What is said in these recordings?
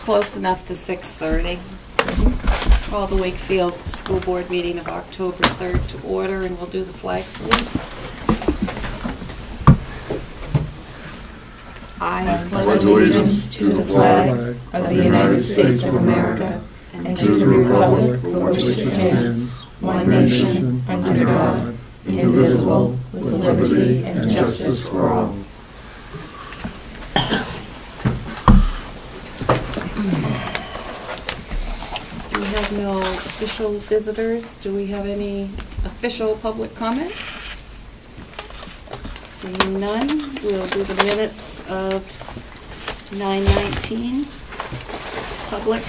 close enough to 6:30. Call the Wakefield School Board meeting of October 3rd to order, and we'll do the flag salute. I pledge allegiance to the flag of the United States of America and to the republic for which it stands, one nation, under God, indivisible, with liberty and justice for all. We have no official visitors. Do we have any official public comment? Seeing none, we'll do the minutes of 9/19. Public.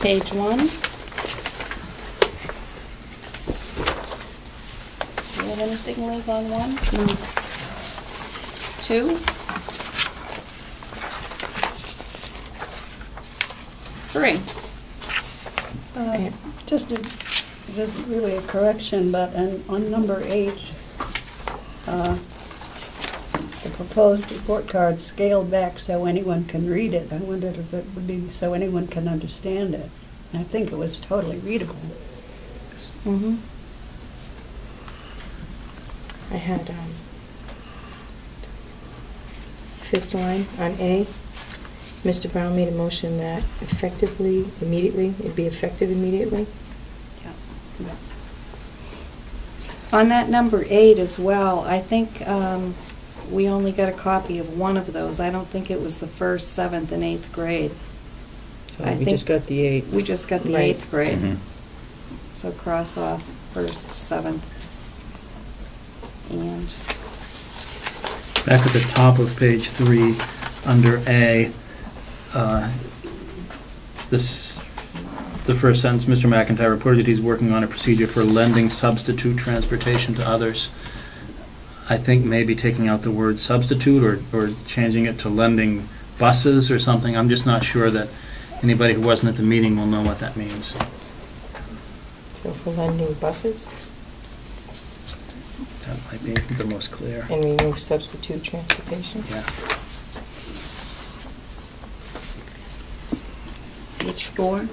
Page 1. Do you have anything, Liz, on 1? No. 2. 3. Just it isn't really a correction, but on number 8, the proposed report card scaled back so anyone can read it. I wondered if it would be so anyone can understand it. And I think it was totally readable. Mm-hmm. I had 5th line on A. Mr. Brown made a motion that it'd be effective immediately. Yeah. On that number 8 as well, I think we only got a copy of one of those. I don't think it was the 1st, 7th, and 8th grade. We just got the 8th. We just got the Right. 8th grade. Mm-hmm. So cross off 1st, 7th, and Back at the top of page 3, under A, the first sentence, Mr. McIntyre reported that he's working on a procedure for lending substitute transportation to others. I think maybe taking out the word substitute or changing it to lending buses or something. I'm just not sure that anybody who wasn't at the meeting will know what that means. So for lending buses That might be the most clear. and remove substitute transportation. Yeah. page 4.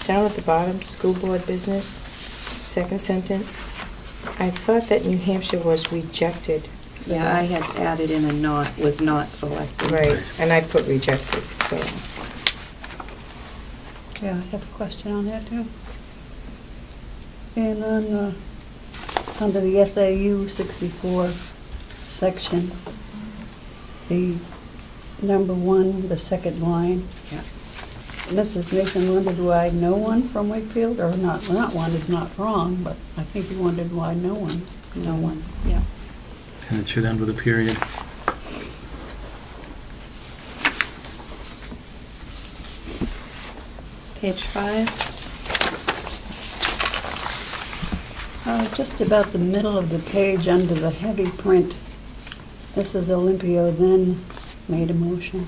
Down at the bottom, school board business, 2nd sentence. I thought that New Hampshire was rejected. for Yeah, that. I had added in was not selected. Right, and I put rejected, so. Yeah, I have a question on that too. And on under the SAU 64 section, the number 1, the 2nd line. Yeah. Mrs. Mason wondered why no one from Wakefield, or not one is not wrong, but I think he wondered why no one. No one, yeah. And it should end with a period. Page 5. Just about the middle of the page under the heavy print, Mrs. Olympio then made a motion.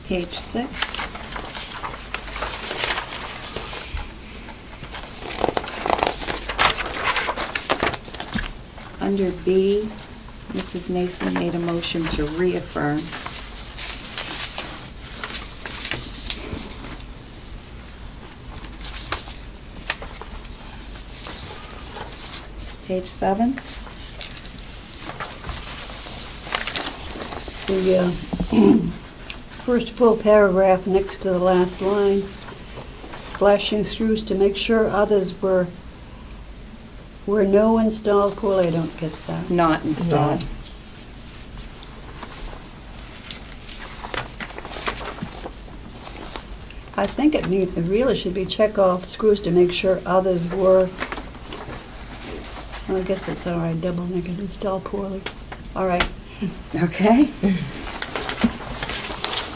Page 6. Under B, Mrs. Nason made a motion to reaffirm. Page 7. The first full paragraph next to the last line, flashing screws to make sure others were no installed poorly. I don't get that. Not installed. No. I think it really should be check all screws to make sure others were. Well, I guess it's all right. Double negative installed poorly. All right. Okay.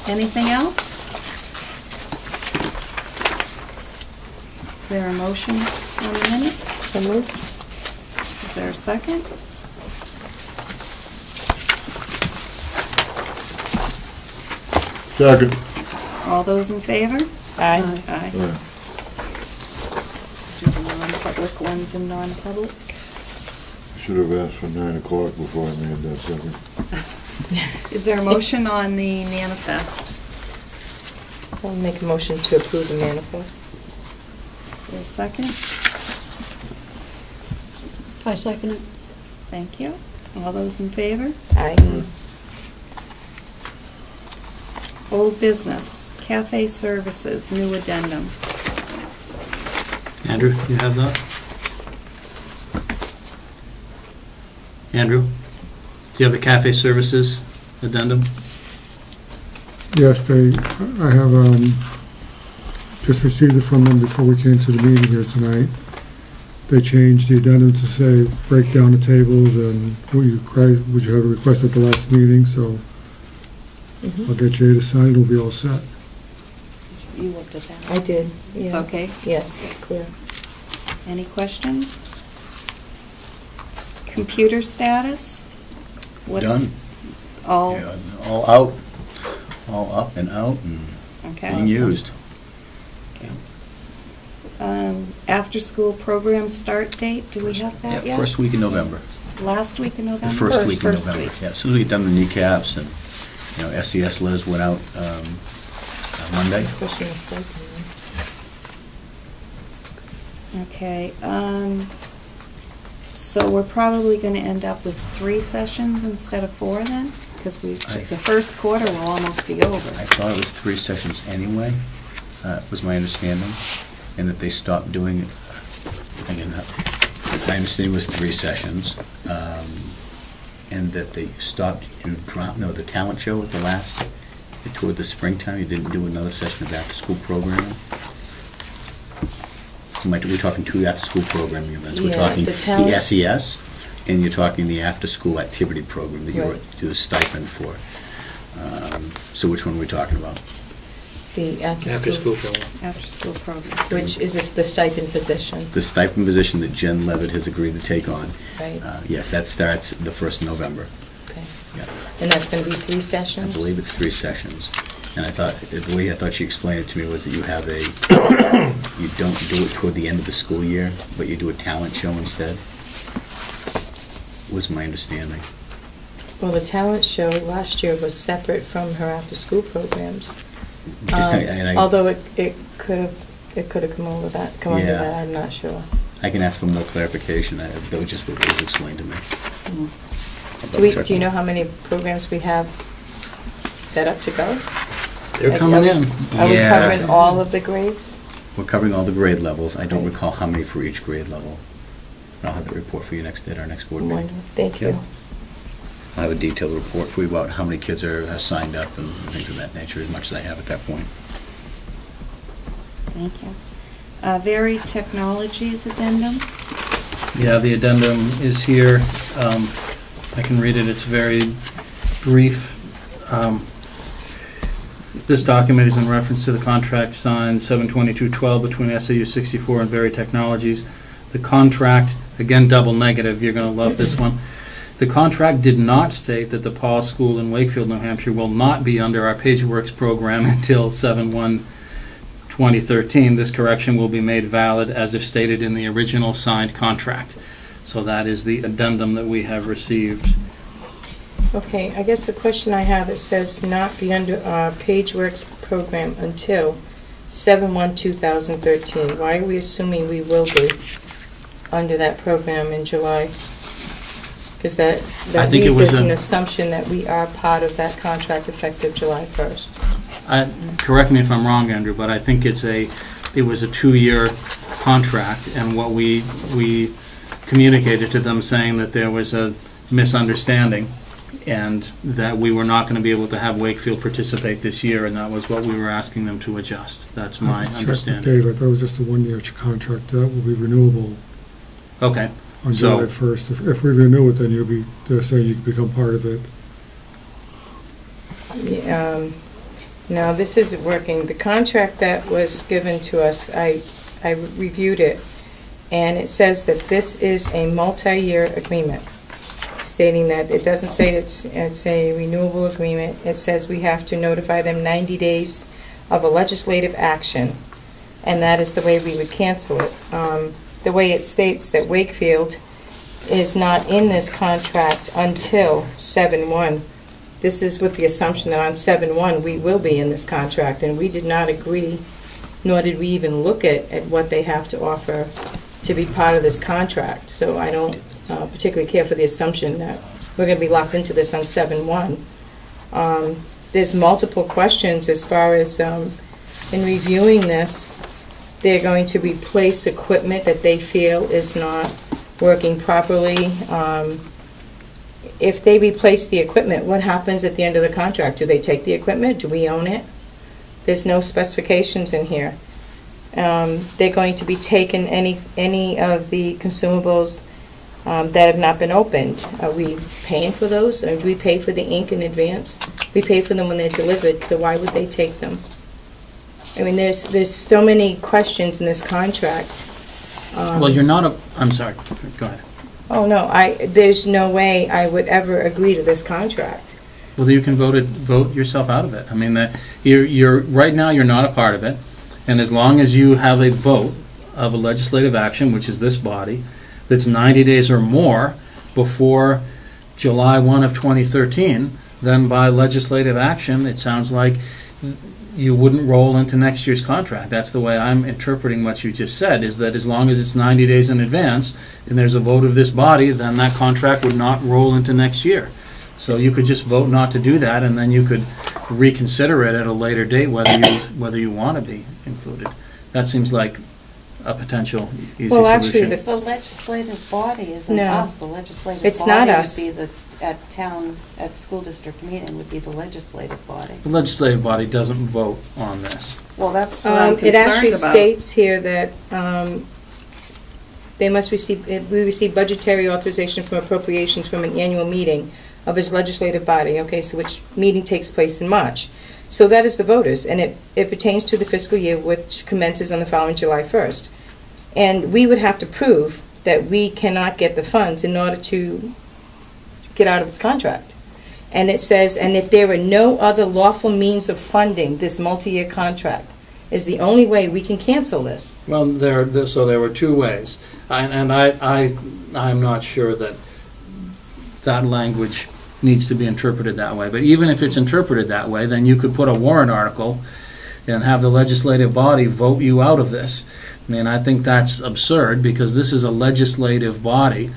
Anything else? Is there a motion on the minutes? So moved. Is there a second? Second. All those in favor? Aye. Aye. Aye. Do the non-public ones and non-public. Should have asked for 9 o'clock before I made that second. Is there a motion on the manifest? I'll make a motion to approve the manifest. Is there a second? I second it. Thank you. All those in favor? Aye. Old business, cafe services, new addendum. Andrew, you have that? Andrew, do you have the cafe services addendum? Yes, I have just received it from them before we came to the meeting here tonight. They changed the addendum to say, break down the tables and what you have a request at the last meeting, so I'll get Jay to sign it, it'll be all set. You looked at that? I did, yeah. It's okay? Yes, it's clear. Any questions? Computer status? What's Done. All, Yeah, all out, all up and out and okay. being used. After-school program start date, do we have that Yeah, yet? first week in November. Last week in The November? first week in First November, week. yeah. As soon as we get done the kneecaps and, SES letters went out Monday. Pushing the stipend. Okay, so we're probably gonna end up with 3 sessions instead of 4 then? Because the first quarter will almost be over. I thought it was 3 sessions anyway, was my understanding, and that they stopped doing it. Again, my understanding was 3 sessions, and that they stopped, the talent show at the last, toward the springtime, you didn't do another session of after-school programming. We're talking 2 after-school programming events. We're Yeah, talking the talent- the SES, and you're talking the after-school activity program that you Right. do the stipend for. So which one are we talking about? The After-school program. After-school program. Which is the stipend position, The stipend position that Jen Levitt has agreed to take on. right? Yes, that starts the 1st of November. Okay. Yeah. And that's going to be 3 I sessions? believe it's 3 sessions. And the way I thought she explained it to me was that you have you don't do it toward the end of the school year, but you do a talent show instead, was my understanding. Well, the talent show last year was separate from her after-school programs. Although it could have come under that, Yeah. I'm not sure. I can ask for more clarification. That was just what was explained to me. Do you know how many programs we have set up to go? They're coming in. Are we Yeah. covering all of the grades? We're covering all the grade levels. I don't recall how many for each grade level. I'll have the report for you at our next board meeting. Wonderful. Thank Yeah. you. I'll have a detailed report for you about how many kids are signed up and things of that nature, as much as I have at that point. Thank you. Varied Technologies addendum. Yeah, the addendum is here. I can read it. It's very brief. This document is in reference to the contract signed 7/22/12 between SAU 64 and Very Technologies. The contract, again, double negative, you're going to love this one. The contract did not state that the Paul School in Wakefield, New Hampshire will not be under our PageWorks program until 7/1/2013. This correction will be made valid as if stated in the original signed contract. So that is the addendum that we have received. Okay, I guess the question I have, it says not be under our PageWorks program until 7/1/2013. Why are we assuming we will be under that program in July? Because that think it reads was as an a- assumption that we are part of that contract effective July 1st. Correct me if I'm wrong, Andrew, but I think it was a 2-year contract, and what we communicated to them saying that there was a misunderstanding and that we were not going to be able to have Wakefield participate this year, and that was what we were asking them to adjust. That's my I checked with understanding. Dave, I thought it was just a 1-year contract, that will be renewable Okay, on So- July 1st. If we renew it, then they're saying you can become part of it. Now, this isn't working. The contract that was given to us, I reviewed it, and it says that this is a multi-year agreement. stating that it doesn't say it's a renewable agreement. It says we have to notify them 90 days of a legislative action, and that is the way we would cancel it. The way it states that Wakefield is not in this contract until 7/1. This is with the assumption that on 7/1 we will be in this contract, and we did not agree, nor did we even look at what they have to offer to be part of this contract. So I don't particularly care for the assumption that we're going to be locked into this on 7/1. There's multiple questions as far as in reviewing this. They're going to replace equipment that they feel is not working properly. If they replace the equipment, what happens at the end of the contract? Do they take the equipment? Do we own it? There's no specifications in here. They're going to be taking any of the consumables that have not been opened. Are we paying for those? Or do we pay for the ink in advance? We pay for them when they're delivered, so why would they take them? I mean, there's so many questions in this contract. Well, you're not I'm sorry, go ahead. Oh, no, there's no way I would ever agree to this contract. Well, you can vote yourself out of it. I mean, you're right now you're not a part of it, and as long as you have a vote of a legislative action, which is this body, that's 90 days or more before July 1 of 2013, then by legislative action, it sounds like you wouldn't roll into next year's contract. That's the way I'm interpreting what you just said, is that as long as it's 90 days in advance and there's a vote of this body, then that contract would not roll into next year. So you could just vote not to do that, and then you could reconsider it at a later date whether you want to be included. That seems like a potential easy Well, solution. actually, The legislative body isn't No. us. The legislative It's body not would us. be at school district meeting would be the legislative body. The legislative body doesn't vote on this. Well, that's what I'm It actually concerned about. states here that we receive budgetary authorization from appropriations from an annual meeting of its legislative body, okay, so which meeting takes place in March. So that is the voters, and it pertains to the fiscal year which commences on the following July 1st. And we would have to prove that we cannot get the funds in order to get out of this contract. And it says, and if there are no other lawful means of funding this multi-year contract, is the only way we can cancel this. Well, so there were two ways, and I'm not sure that language needs to be interpreted that way. But even if it's interpreted that way, then you could put a warrant article and have the legislative body vote you out of this. I mean, I think that's absurd, because this is a legislative body.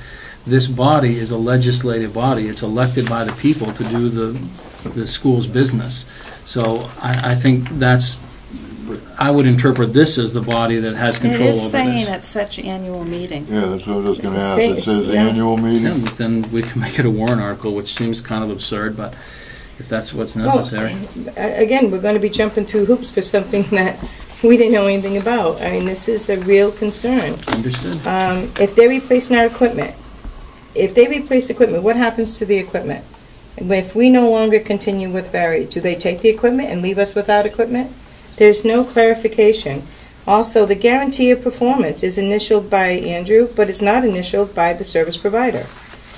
This body is a legislative body. It's elected by the people to do the school's business. So I think I would interpret this as the body that has control over this. It is saying at such annual meeting. Yeah, that's what I was going to ask. It It says yeah. annual meeting. Yeah, but then we can make it a warrant article, which seems kind of absurd, but if that's what's necessary. Well, again, we're going to be jumping through hoops for something that we didn't know anything about. I mean, this is a real concern. Understood. If they're replacing our equipment, what happens to the equipment? If we no longer continue with Barry, do they take the equipment and leave us without equipment? There's no clarification. Also, the guarantee of performance is initialed by Andrew, but it's not initialed by the service provider.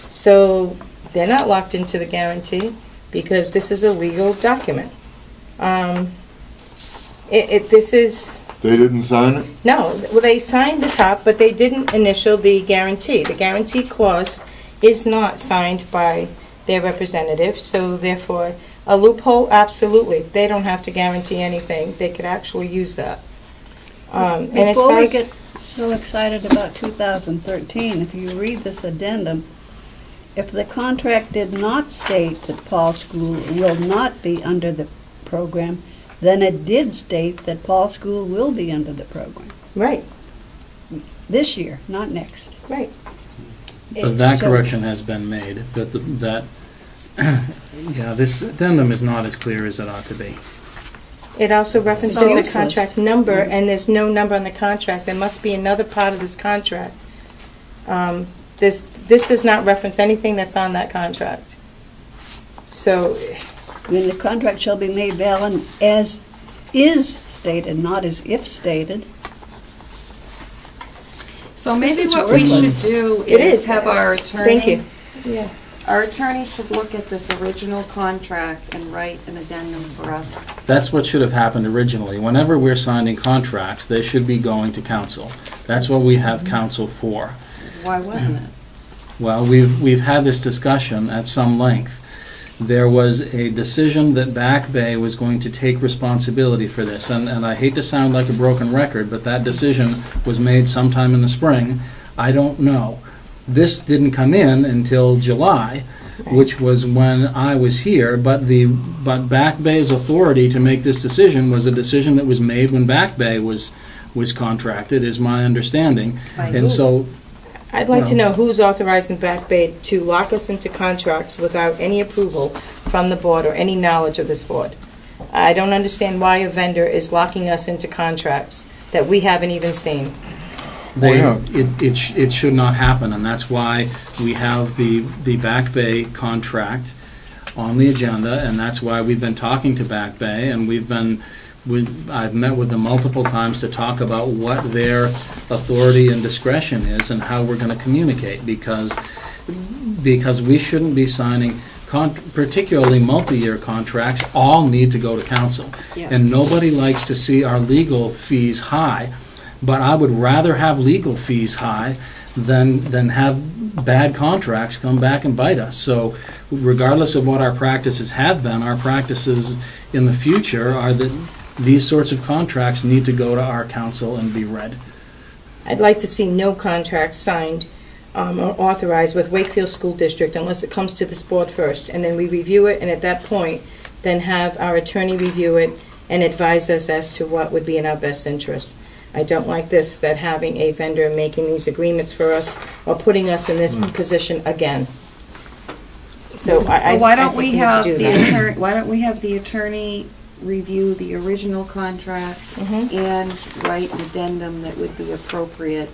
So they're not locked into the guarantee because this is a legal document. This is... They didn't sign it? No, well, they signed the top, but they didn't initial the guarantee. The guarantee clause is not signed by their representative, so therefore, a loophole, absolutely. They don't have to guarantee anything. They could actually use that. And as Before far we as get so excited about 2013, if you read this addendum, if the contract did not state that Paul's School will not be under the program, then it did state that Paul's School will be under the program. Right, This year, not next. right. But that So- correction has been made, yeah, this addendum is not as clear as it ought to be. It also references So a useless. contract number, and there's no number on the contract. There must be another part of this contract. This does not reference anything that's on that contract. So, I mean, the contract shall be made valid as is stated, not as if stated. So maybe This is what we worthless. should do It is is. have our attorney. thank you. Yeah. Our attorney should look at this original contract and write an addendum for us. That's what should have happened originally. Whenever we're signing contracts, they should be going to council. That's what we have council for. Why wasn't it? Well, we've had this discussion at some length. There was a decision that Back Bay was going to take responsibility for this, and I hate to sound like a broken record, but that decision was made sometime in the spring. I don't know. This didn't come in until July, which was when I was here, but Back Bay's authority to make this decision was a decision that was made when Back Bay was contracted, is my understanding. By And who? so, I'd like to know who's authorizing Back Bay to lock us into contracts without any approval from the board or any knowledge of this board. I don't understand why a vendor is locking us into contracts that we haven't even seen. it should not happen, and that's why we have the Back Bay contract on the agenda, and that's why we've been talking to Back Bay, and I've met with them multiple times to talk about what their authority and discretion is and how we're going to communicate, because we shouldn't be signing, particularly multi-year contracts, all need to go to council. Yeah. And nobody likes to see our legal fees high, but I would rather have legal fees high than have bad contracts come back and bite us. So regardless of what our practices have been, our practices in the future are that these sorts of contracts need to go to our council and be read. I'd like to see no contract signed or authorized with Wakefield School District unless it comes to this board first, and then we review it, and at that point, then have our attorney review it and advise us as to what would be in our best interest. I don't like this, that having a vendor making these agreements for us or putting us in this position again. So why don't we have need to do the that. attorney, why don't we have the attorney review the original contract and write an addendum that would be appropriate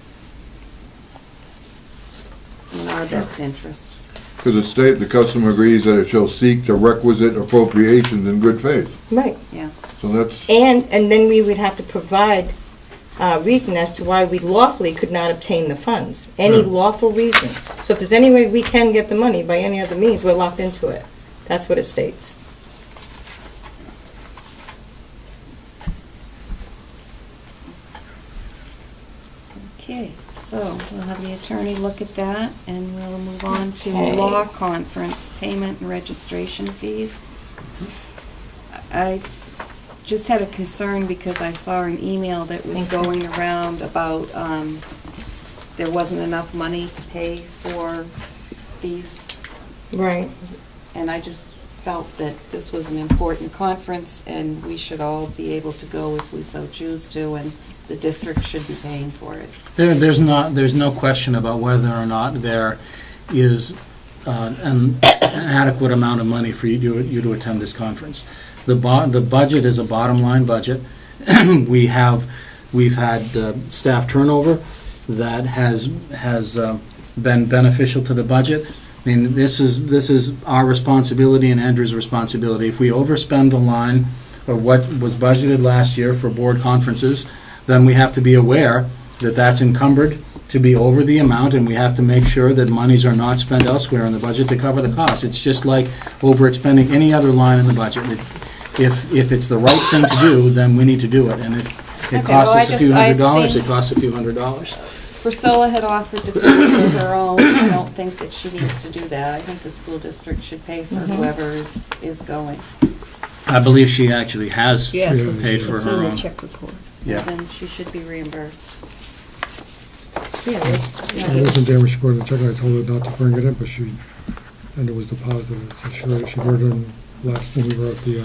in our best interest? Because the customer agrees that it shall seek the requisite appropriations in good faith. Right. Yeah. So that's, And then we would have to provide reason as to why we lawfully could not obtain the funds. Any lawful reason. So if there's any way we can get the money by any other means, we're locked into it. That's what it states. Okay, so we'll have the attorney look at that, and we'll move on to Okay. law conference payment and registration fees. I just had a concern because I saw an email that was going around about there wasn't enough money to pay for these, Right. and I just felt that this was an important conference, and we should all be able to go if we so choose to, and the district should be paying for it. There's no question about whether or not there is an adequate amount of money for you to attend this conference. The budget is a bottom line budget. We've had staff turnover that has been beneficial to the budget. I mean, this is our responsibility and Andrew's responsibility. If we overspend the line of what was budgeted last year for board conferences, then we have to be aware that that's encumbered to be over the amount, and we have to make sure that monies are not spent elsewhere in the budget to cover the cost. It's just like overexpending any other line in the budget. If it's the right thing to do, then we need to do it, and if it Okay, costs well, us a few $100s, seen- it costs a few $100s. Priscilla had offered to pay for her own. I don't think that she needs to do that. I think the school district should pay for whoever is going. I believe she actually has Yes, paid for it's her in the own. check report. Yeah. Then she should be reimbursed. Yeah, it's, I wasn't there when she brought the check, I told her not to bring it in, but and it was deposited, so she brought it in last when we were at the,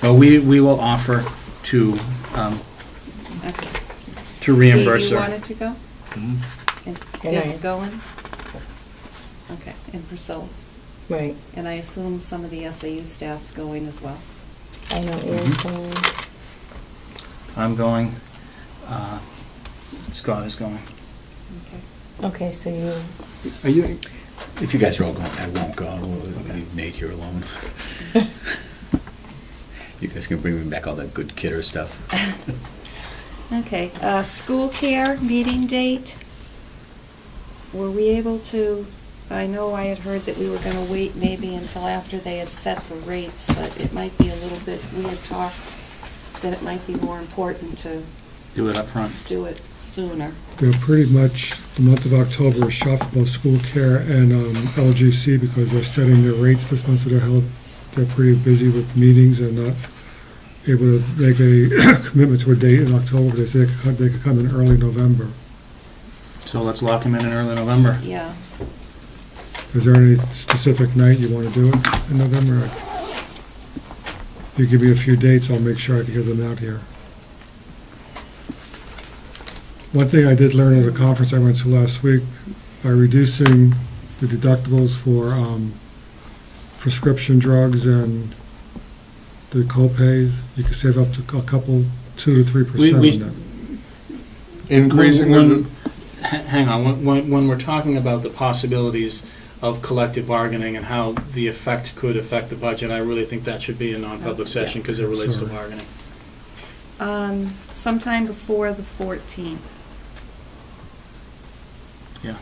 Well, we will offer to Okay. reimburse Steve, her. you wanted to go? Mhm. And And I- Dick's going? Okay, and Priscilla. right. And I assume some of the SAU staff's going as well. I know Aaron's going. I'm going. Scott is going. Okay. Okay, so you, Are you, if you guys are all going, I won't go. We'll leave Nate here alone. You guys can bring me back all that good kidder stuff. Okay, school care meeting date. Were we able to I know I had heard that we were gonna wait maybe until after they had set the rates, but it might be a little bit, we had talked that it might be more important to Do it up front. do it sooner. They're pretty much, the month of October is shot for both school care and LGC because they're setting their rates this month, so they're pretty busy with meetings and not able to make a commitment to a date in October. They say they could come in early November. So let's lock them in early November. Yeah. Is there any specific night you want to do it in November? You give me a few dates, I'll make sure I can get them out here. One thing I did learn at a conference I went to last week, by reducing the deductibles for prescription drugs and the co-pays, you can save up to a couple, 2 to 3% on that. Increasing the, Hang on, when we're talking about the possibilities of collective bargaining and how the effect could affect the budget, I really think that should be a non-public session because it relates to Sorry. bargaining. Sometime before the 14th. Yeah.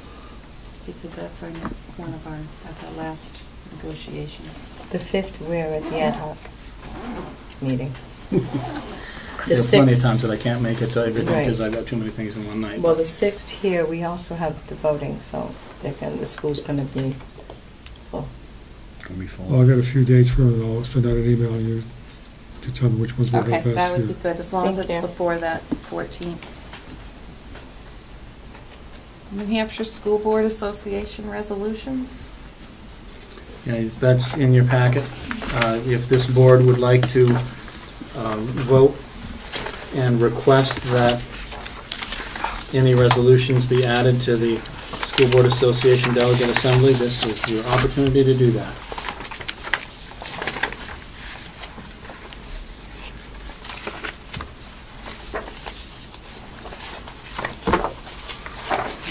Because that's that's our last negotiations. The 5th, we're at the ad hoc meeting. The There are plenty of 6th, times that I can't make it to everything because Right. I've got too many things in one night. well, the 6th here, we also have the voting, so the school's going to be full. Can we Well, I got a few dates for them, and I'll send out an email, and you can tell me which ones will Okay, work best. that would for be you. good, as long as Thank it's you. before that 14th. New Hampshire School Board Association resolutions? Yeah, that's in your packet. If this board would like to vote and request that any resolutions be added to the School Board Association Delegate Assembly, this is your opportunity to do that.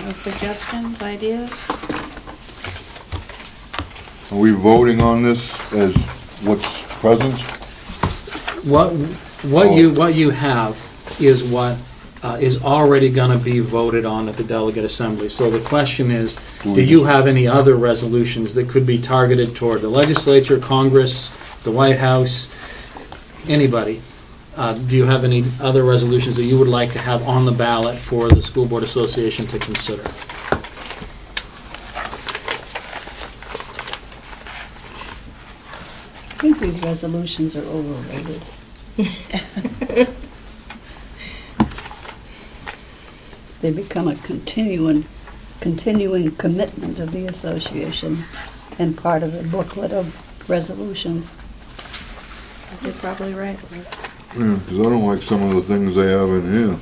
No suggestions, ideas? are we voting on this as what's present? What you have is what is already going to be voted on at the Delegate Assembly. So the question is, do you have any other resolutions that could be targeted toward the legislature, Congress, the White House, anybody? Do you have any other resolutions that you would like to have on the ballot for the School Board Association to consider? I think these resolutions are overrated. They become a continuing commitment of the association and part of the booklet of resolutions. You're probably right, Liz. Yeah, because I don't like some of the things they have in here.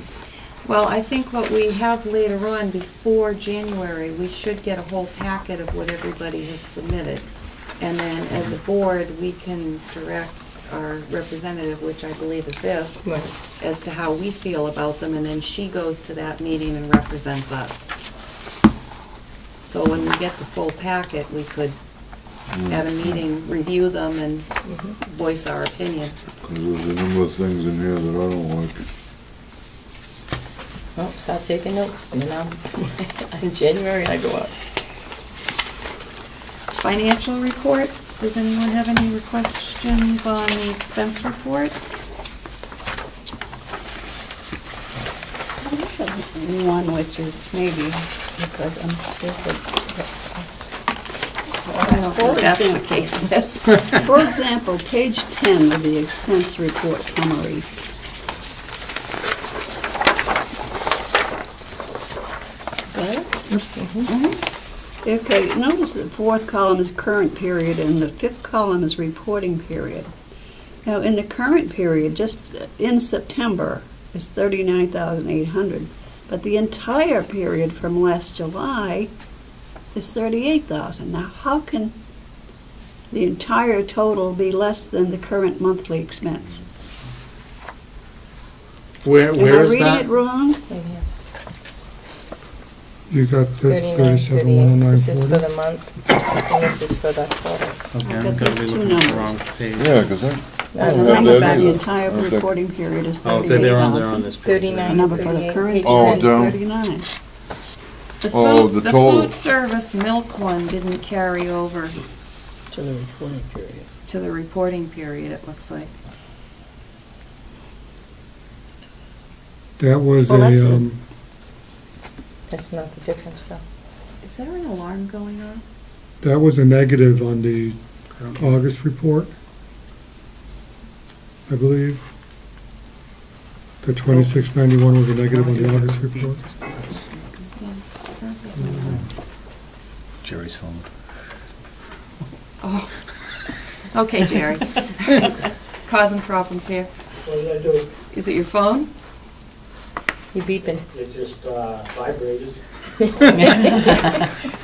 Well, I think what we have later on, before January, we should get a whole packet of what everybody has submitted. And then, as a board, we can direct our representative, which I believe is Viv, Right. as to how we feel about them, and then she goes to that meeting and represents us. So when we get the full packet, we could, at a meeting, review them and voice our opinion. Because there's a number of things in here that I don't like. Well, start taking notes, you know. In January, I go up. Financial reports, does anyone have any questions on the expense report? One which is maybe because I'm stupid. I don't think that's the case, yes. For example, page 10 of the expense report summary. Got it? Mhm. Okay, notice the fourth column is current period and the fifth column is reporting period. Now, in the current period, just in September, is $39,800, but the entire period from last July is $38,000. Now, how can the entire total be less than the current monthly expense? Where is Am I reading that? it wrong? Right here. You got 39, 38. This is for 37,109.40? the month, and this is for the quarter. Okay, I've I'm got gonna be these two looking at the numbers. wrong page. Yeah, because I The don't have number that for the either. entire Okay. reporting period is Oh, they're on 38,000. this page. 39. The number for the current Page Oh, period is down. 39. Oh, the total. food service milk one didn't carry over To the reporting period. to the reporting period, it looks like. That was Well, that's a, it. That's not the difference, though. Is there an alarm going on? that was a negative on the August report, I believe. The 2691 was a negative on the August report. Yeah, sounds like an alarm. Jerry's home. Oh, okay, Jerry. Causing problems here. What did I do? Is it your phone? You beeping. It just vibrated.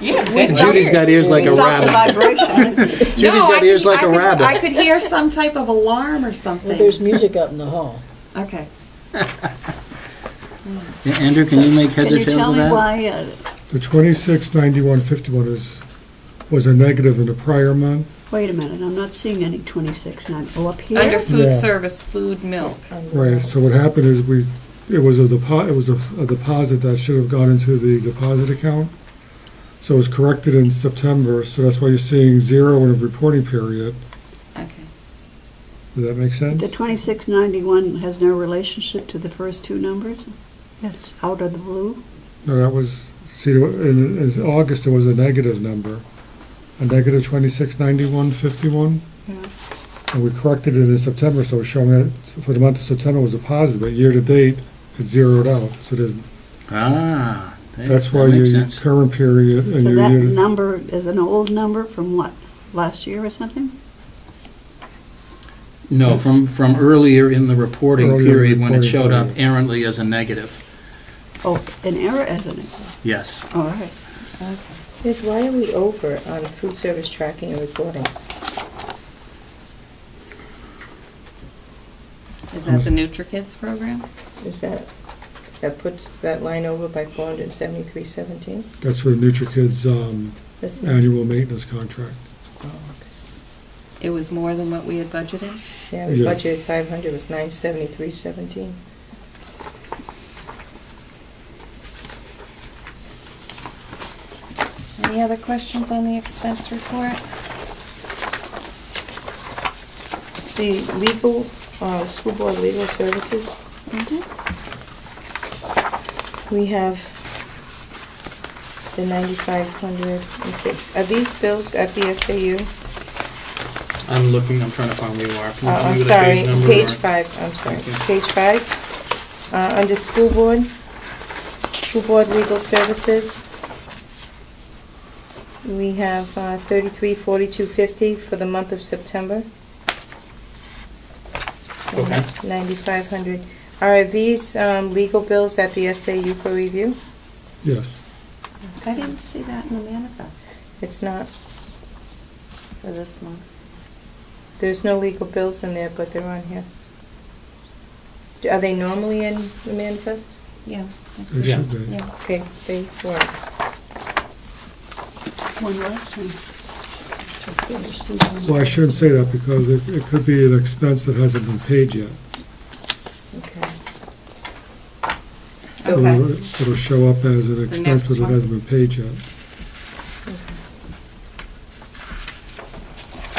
Yeah. Judy's got ears like a Felt the rabbit. vibration. Judy's got ears like a rabbit. I could hear some type of alarm or Well, something. there's music out in the hall. Okay. Yeah, Andrew, can you make heads Can or you tails tell of me that? why, The 2691.51 was a negative in the prior month. wait a minute, I'm not seeing any 26.9. Oh, up Under here? food Yeah. service, food, milk. Right, so what happened is it was a deposit that should have gone into the deposit account. So it was corrected in September, so that's why you're seeing 0 in the reporting period. Okay. Does that make sense? The 2691 has no relationship to the first two numbers? It's out of the blue? No, that was, see, in August, there was a negative number, a negative 2691.51. Yeah. And we corrected it in September, so it's showing that for the month of September it was a positive, but year-to-date, it's zeroed out. So there's, that's why that your makes sense. current period and So your that year. number is an old number from what, last year or something? No, from earlier in the reporting Earlier in the period when it reporting showed up period. errantly as a negative. Oh, an error as an example. Yes. All right. Liz, why are we over on food service tracking and reporting? Is that the NutriKids program? Is that puts that line over by 473.17? That's for NutriKid's That's the- annual maintenance contract. Oh, okay. It was more than what we had budgeted? Yeah, the Yeah. budget 500 was 973.17. Any other questions on the expense report? The legal, school board legal services, we have the 9,506. Are these bills at the SAU? I'm looking, I'm trying to find where you are. Can you tell me I'm what the sorry, page number page or- 5, I'm sorry, Thank you. page 5. Under school board legal services, we have 33,4250 for the month of September. Okay. 9,500. Are these legal bills at the SAU for review? Yes. I didn't see that in the manifest It's not. for this one. There's no legal bills in there, but they're on here. Are they normally in the manifest? Yeah. They Yeah. should be. Yeah. Okay, they were. One last time. Well, I shouldn't say that because it could be an expense that hasn't been paid yet. Okay. So Okay. it'll show up as an expense, next but it one. hasn't been paid yet.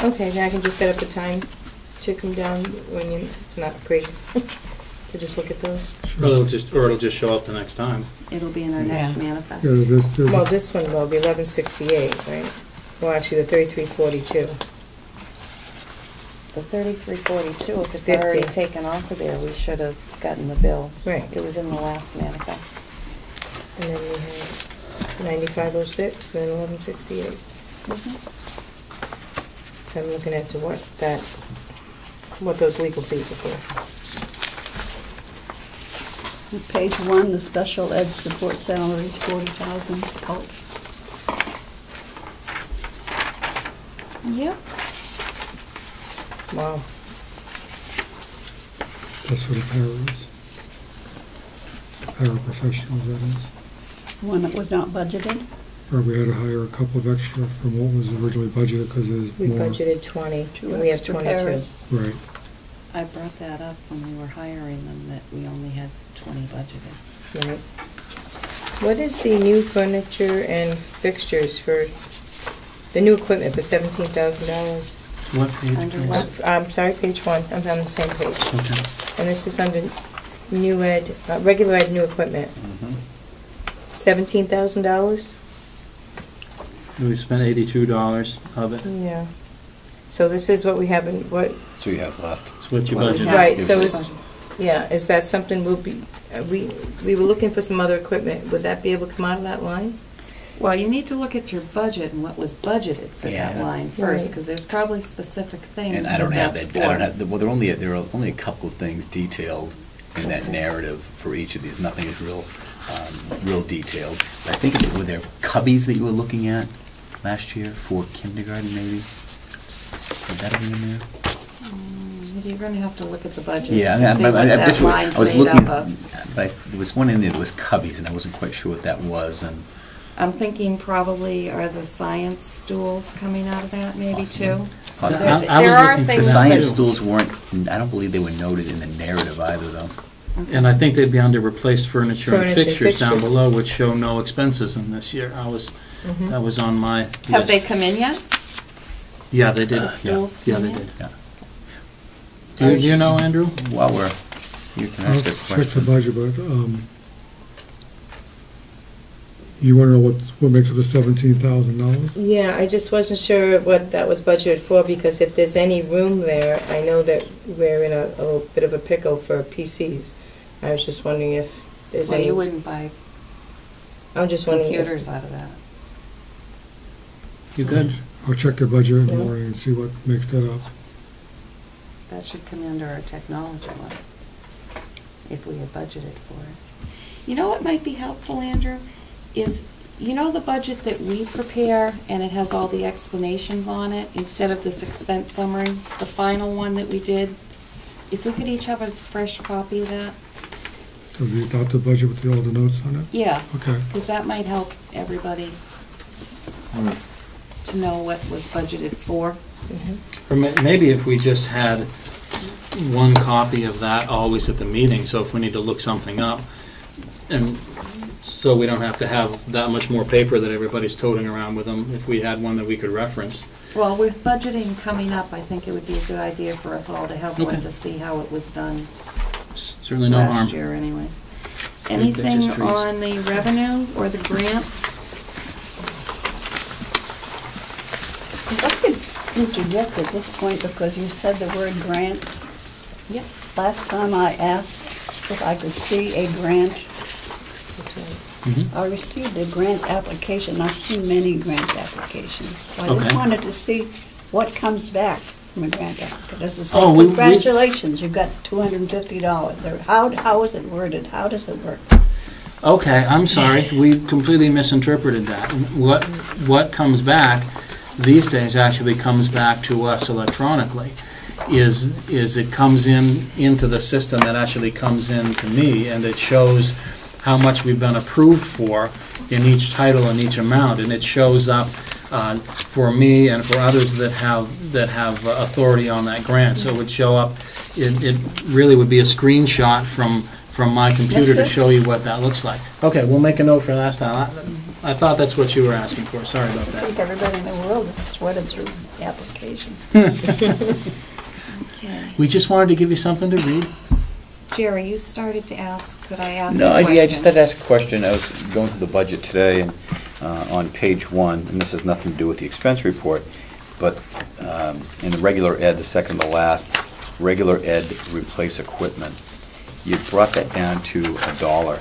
Okay, then I can just set up a time to come down when you're not crazy, to just look at those. Or it'll just show up the next time. It'll be in our next manifest. Yeah, there's Well, this one will be 1168, right? Well, actually, the 3342. The 3342, if it's 50. already taken off of there, we should have gotten the bill. Right. It was in the last manifest. And then we have 9506, and then 1168. So I'm looking at to what those legal fees are for. At page 1, the special ed support salary is 40,000 out. Yep. Wow. That's for the paras. Paraprofessionals, that is. One that was not budgeted. Or we had to hire a couple of extra from what was originally budgeted because there's We more. budgeted 20, Two and we have extra 22. paras. Right. I brought that up when we were hiring them, that we only had 20 budgeted. Right. What is the new furniture and fixtures for, the new equipment for $17,000? What page, Under please? what? I'm sorry, page 1, I'm on the same page. Okay. And this is under new ed, regular ed new equipment. Mhm. $17,000? We spent $82 of it. Yeah. So this is what we have in, what, So you have left. That's what your What we budget. have. right, so Yes. is, yeah, is that something we'll be, we were looking for some other equipment, would that be able to come out of that line? Well, you need to look at your budget and what was budgeted for that Yeah. line first, Right. because there's probably specific things And I don't have that's that, I don't for. have, well, there are only a couple of things detailed in that narrative for each of these. Nothing is real detailed. I think, were there cubbies that you were looking at last year for kindergarten, maybe? Would that have been in there? You're gonna have to look at the budget Yeah, to see what that I line's was made looking, up of. but there was one in there that was cubbies, and I wasn't quite sure what that was, and I'm thinking probably are the science stools coming out of that maybe Possibly. too? Possibly. There- I was there are looking for the things that science too. stools weren't, I don't believe they were noted in the narrative either, though. And I think they'd be under replaced furniture and Furniture, fixtures down fixtures. below, which show no expenses in this year. Mm-hmm. That was on my list. Have they come in yet? Yeah, they did. The stools Yeah, come they in? did. Yeah. Do you know, Andrew? While you can I'll ask that check the question. budget, but, you wanna know what makes up the $17,000? Yeah, I just wasn't sure what that was budgeted for, because if there's any room there, I know that we're in a little bit of a pickle for PCs. I was just wondering if there's Well, any, you wouldn't buy I'm just wondering. computers out of that. You good? I'll check the budget in the Yeah. morning and see what makes that up. That should come under our technology line, if we had budgeted for it. You know what might be helpful, Andrew, is, you know the budget that we prepare, and it has all the explanations on it, instead of this expense summary, the final one that we did? If we could each have a fresh copy of that? So the adopted budget with all the notes on it? Yeah, Okay. because that might help everybody to know what was budgeted for. Mhm. Or maybe if we just had one copy of that always at the meeting, so if we need to look something up, and so we don't have to have that much more paper that everybody's toting around with them, if we had one that we could reference. Well, with budgeting coming up, I think it would be a good idea for us all to have one Okay. to see how it was done Certainly no harm. last year anyways. Good, Anything just trees. on the revenue or the grants? If I could interject at this point, because you said the word grants. Yep. Last time I asked if I could see a grant, That's right. Mhm. I received a grant application. I've seen many grant applications. I just Okay. wanted to see what comes back from a grant application. Does it say, Oh, we- congratulations, you got $250? Or how is it worded? How does it work? Okay, I'm sorry, we completely misinterpreted that. What comes back these days actually comes back to us electronically. Is it comes into the system, it actually comes in to me, and it shows how much we've been approved for in each title and each amount, and it shows up for me and for others that have authority on that grant. So it would show up, it really would be a screenshot from my computer to That's good. show you what that looks like. Okay, we'll make a note for last time. I thought that's what you were asking for, sorry about I that. think everybody in the world is sweated through the application. Okay. We just wanted to give you something to read. Jerry, you started to ask, could I ask No, a question? I just had to ask a question. I was going through the budget today, and on page 1, and this has nothing to do with the expense report, but in the regular ed, the second to last, regular ed replace equipment, you brought that down to $1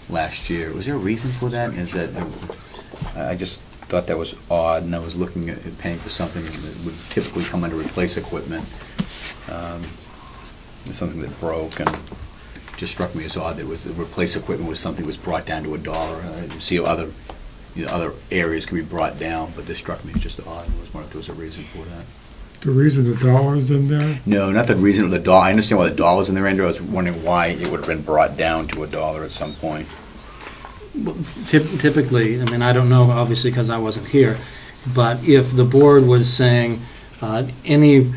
last year. Was there a reason for that? Is that, I just thought that was odd, and I was looking at paying for something that would typically come under replace equipment. It's something that broke, and just struck me as odd that the replace equipment was something that was brought down to $1. You see other areas can be brought down, but this struck me as just odd. I was wondering if there was a reason for that. The reason the dollar's in there, No, not the reason of the dollar. I understand why the dollar's in there, Andrew. I was wondering why it would have been brought down to $1 at some point. Typically, I mean, I don't know, obviously, because I wasn't here, but if the board was saying any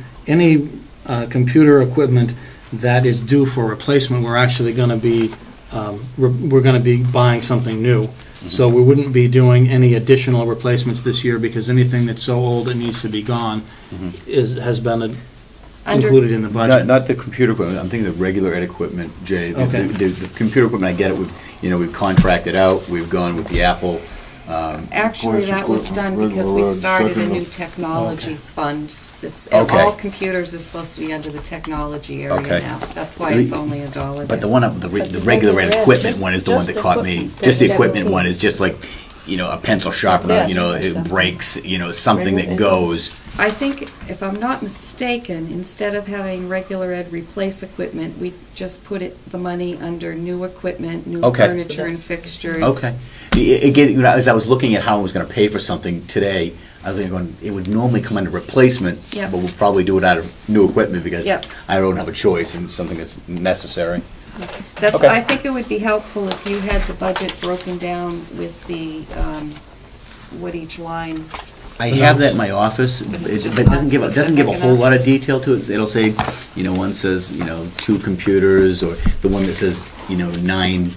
computer equipment that is due for replacement, we're actually going to be we're going to be buying something new. So we wouldn't be doing any additional replacements this year because anything that's so old it needs to be gone has been included in the budget. Not the computer equipment, I'm thinking the regular ed equipment, Jay. Okay. The computer equipment, I get it, we've contracted out, we've gone with the Apple. Actually, that was done because we started a new technology fund. It's, and Okay. all computers is supposed to be under the technology area Okay. now. That's why it's only $1. But the one, the regular ed equipment one is the one that caught me. Just the equipment one is just like, a pencil sharpener, Yes, it breaks, something that goes. I think, if I'm not mistaken, instead of having regular ed replace equipment, we just put the money under new equipment, new Okay. furniture and fixtures. Okay. Again, as I was looking at how I was going to pay for something today, I was going, it would normally come under replacement, Yep. but we'll probably do it out of new equipment because Yep. I don't have a choice and it's something that's necessary. That's, Okay. I think it would be helpful if you had the budget broken down with the, what each line. I have that in my office, but it just doesn't not give a specific whole enough. lot of detail to it. It'll say, one says, 2 computers, or the one that says, 9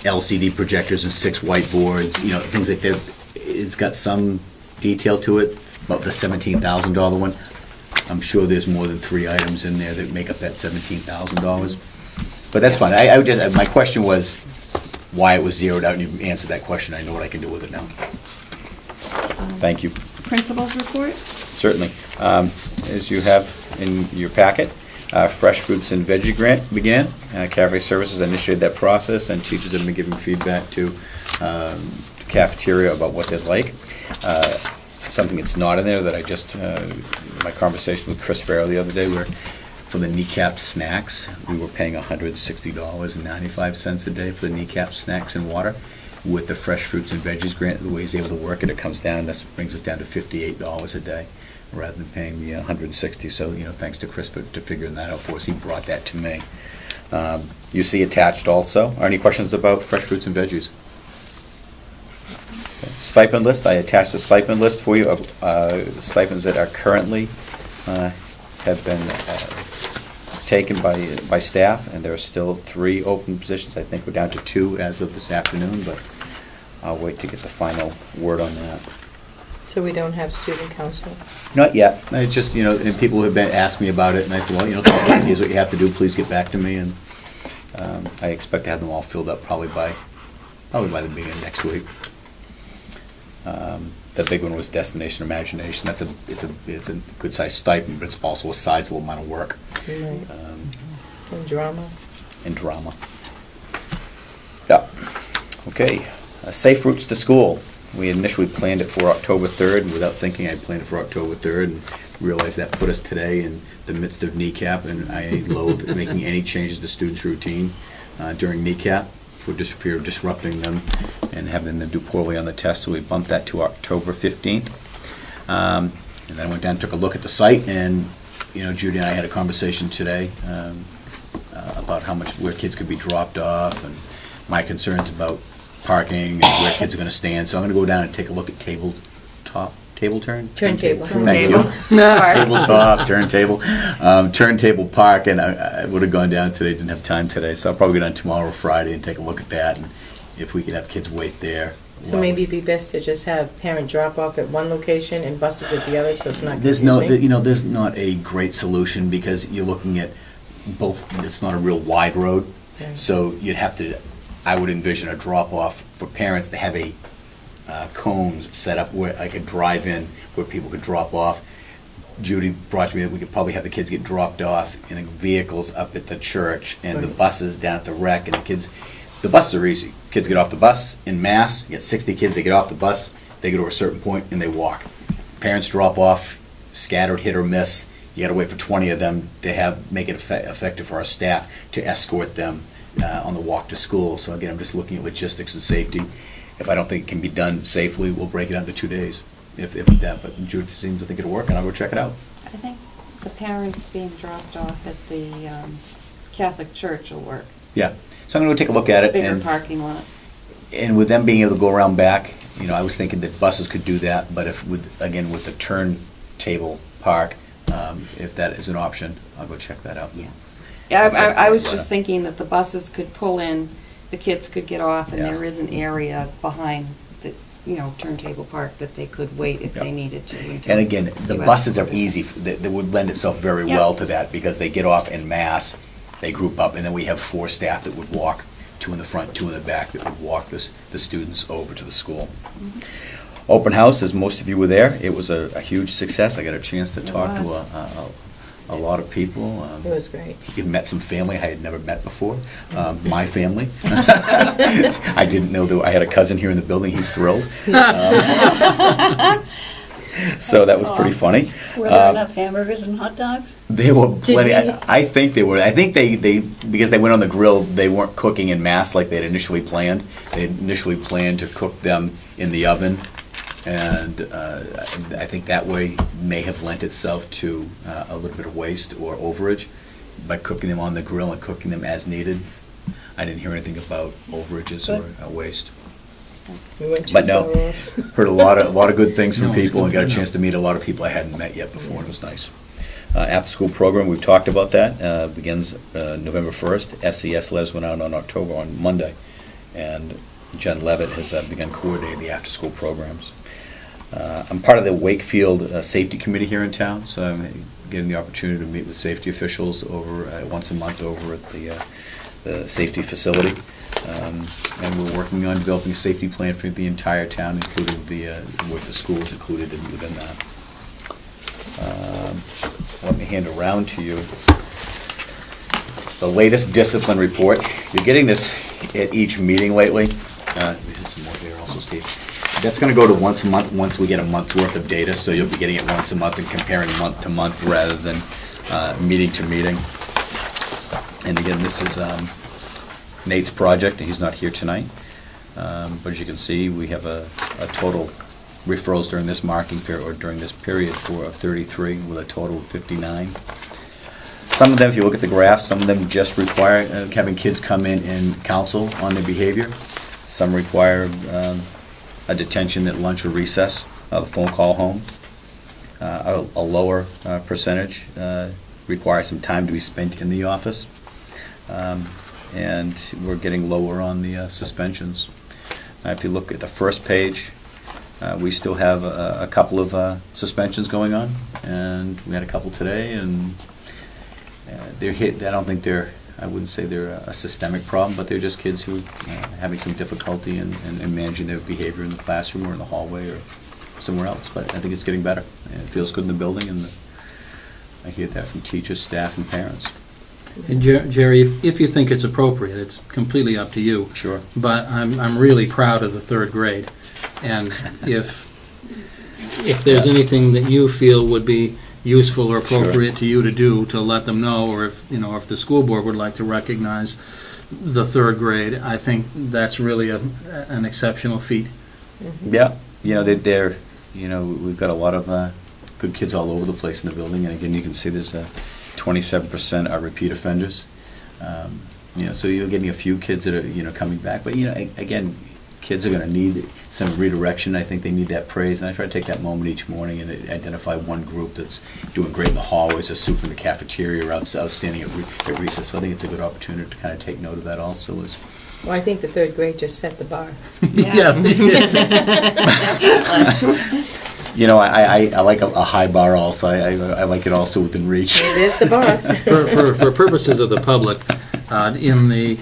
LCD projectors and 6 whiteboards, things like that. It's got some detail to it, about the $17,000 one. I'm sure there's more than 3 items in there that make up that $17,000. But that's fine. My question was why it was zeroed out, and you answered that question. I know what I can do with it now. Thank you. Principal's report? Certainly. As you have in your packet, Fresh Fruits and Veggie Grant began. Cafe Services initiated that process, and teachers have been giving feedback to the cafeteria about what they'd like. Something that's not in there that I just, my conversation with Chris Farrell the other day, where for the kneecap snacks, we were paying $160.95 a day for the kneecap snacks and water. With the Fresh Fruits and Veggies Grant, the way he's able to work it, it comes down, this brings us down to $58 a day, rather than paying the $160. So, thanks to Chris for figuring that out for us. He brought that to me. You see attached also. Are any questions about Fresh Fruits and Veggies? Okay. Stipend list. I attached a stipend list for you of stipends that are currently have been taken by staff, and there are still 3 open positions. I think we're down to 2 as of this afternoon, but I'll wait to get the final word on that. So we don't have student council? Not yet. It's just, and people have been asked me about it, and I said, well, here's what you have to do. Please get back to me, and I expect to have them all filled up probably by the beginning of next week. The big one was Destination Imagination. It's a good sized stipend, but it's also a sizable amount of work. Right. And drama? And drama. Yeah. Okay. Safe routes to school. We initially planned it for October 3rd, and without thinking, I planned it for October 3rd, and realized that put us today in the midst of kneecap, and I loathe making any changes to students' routine during kneecap for fear of disrupting them and having them do poorly on the test. So we bumped that to October 15th. And then I went down and took a look at the site, and Judy and I had a conversation today about where kids could be dropped off, and my concerns about parking and where kids are going to stand. So I'm going to go down and take a look at tabletop Turntable. Thank you. Tabletop, turntable park, and I would have gone down today, didn't have time today, so I'll probably go down tomorrow or Friday and take a look at that, and if we could have kids wait there. So maybe it'd be best to just have parent drop-off at one location and buses at the other, so it's not There's confusing? there's not a great solution, because you're looking at both, it's not a real wide road, Right. so you'd have to, I would envision a drop-off for parents to have a cones set up where I could drive in, where people could drop off. Judy brought to me that we could probably have the kids get dropped off in the vehicles up at the church, and the Right. buses down at the rec, and the buses are easy. Kids get off the bus in mass, you get 60 kids, they get off the bus, they go to a certain point and they walk. Parents drop off, scattered, hit or miss. You gotta wait for 20 of them to make it effective for our staff to escort them on the walk to school. So again, I'm just looking at logistics and safety. If I don't think it can be done safely, we'll break it up to 2 days, if that. But Judy seems to think it'll work, and I'll go check it out. I think the parents being dropped off at the Catholic church will work. Yeah. So I'm going to go take a look at it. Bigger parking lot. And with them being able to go around back, I was thinking that buses could do that, but with the turntable park, if that is an option, I'll go check that out. Yeah. Yeah, I was just thinking that the buses could pull in the kids could get off, and Yeah. there is an area behind the, turntable park that they could wait if Yep. they needed to. And again, the US buses are border. easy, they would lend itself very Yep. well to that, because they get off en masse, they group up, and then we have 4 staff that would walk, 2 in the front, 2 in the back, that would walk the students over to the school. Mm-hmm. Open house, as most of you were there, it was a huge success. I got a chance to It talk to was. a lot of people. It was great. You met some family I had never met before, my family. I didn't know that, I had a cousin here in the building, he's thrilled. So that was pretty funny. Were there enough hamburgers and hot dogs? There were plenty. we- I think they were. I think they because they went on the grill, they weren't cooking in mass like they had initially planned. They had initially planned to cook them in the oven, and I think that way may have lent itself to a little bit of waste or overage by cooking them on the grill and cooking them as needed. I didn't hear anything about overages or waste. We went too But no, far off. heard a lot of good things from No, it's people, and good got a to know. chance to meet a lot of people I hadn't met yet before, and it was nice. After-school program, we've talked about that, begins November 1st. SES letters went out on Monday, and Jen Levitt has begun coordinating the after-school programs. I'm part of the Wakefield Safety Committee here in town, so I'm getting the opportunity to meet with safety officials over once a month over at the safety facility. And we're working on developing a safety plan for the entire town, including with the schools included within that. Let me hand around to you the latest discipline report. You're getting this at each meeting lately. There's some more there also, Steve. That's going to go to once a month, once we get a month's worth of data, so you'll be getting it once a month and comparing month to month rather than meeting to meeting. And again, this is Nate's project, and he's not here tonight. But as you can see, we have a total referrals during this marking period, or during this period, of 33, with a total of 59. Some of them, if you look at the graph, some of them just require having kids come in and counsel on their behavior. Some require a detention at lunch or recess, a phone call home. A lower percentage requires some time to be spent in the office. And we're getting lower on the suspensions. If you look at the first page, we still have a couple of suspensions going on, and we had a couple today, and they're hit. I wouldn't say they're a systemic problem, but they're just kids who are having some difficulty in managing their behavior in the classroom or in the hallway or somewhere else. But I think it's getting better, and it feels good in the building, and I hear that from teachers, staff, and parents. And Jerry, if you think it's appropriate, it's completely up to you. Sure. But I'm really proud of the 3rd grade, and if there's anything that you feel would be useful or appropriate to you to do, to let them know, or if the school board would like to recognize the 3rd grade, I think that's really an exceptional feat. Mm-hmm. Yeah, they're we've got a lot of good kids all over the place in the building, and again, you can see there's 27% are repeat offenders. So you're getting a few kids that are coming back, but again, kids are going to need some redirection. I think they need that praise, and I try to take that moment each morning and identify one group that's doing great in the hallways, or super in the cafeteria, or outstanding at recess. So I think it's a good opportunity to kind of take note of that also. Well, I think the 3rd grade just set the bar. Yeah, they did. I like a high bar also. I like it also within reach. There's the bar. For purposes of the public, in the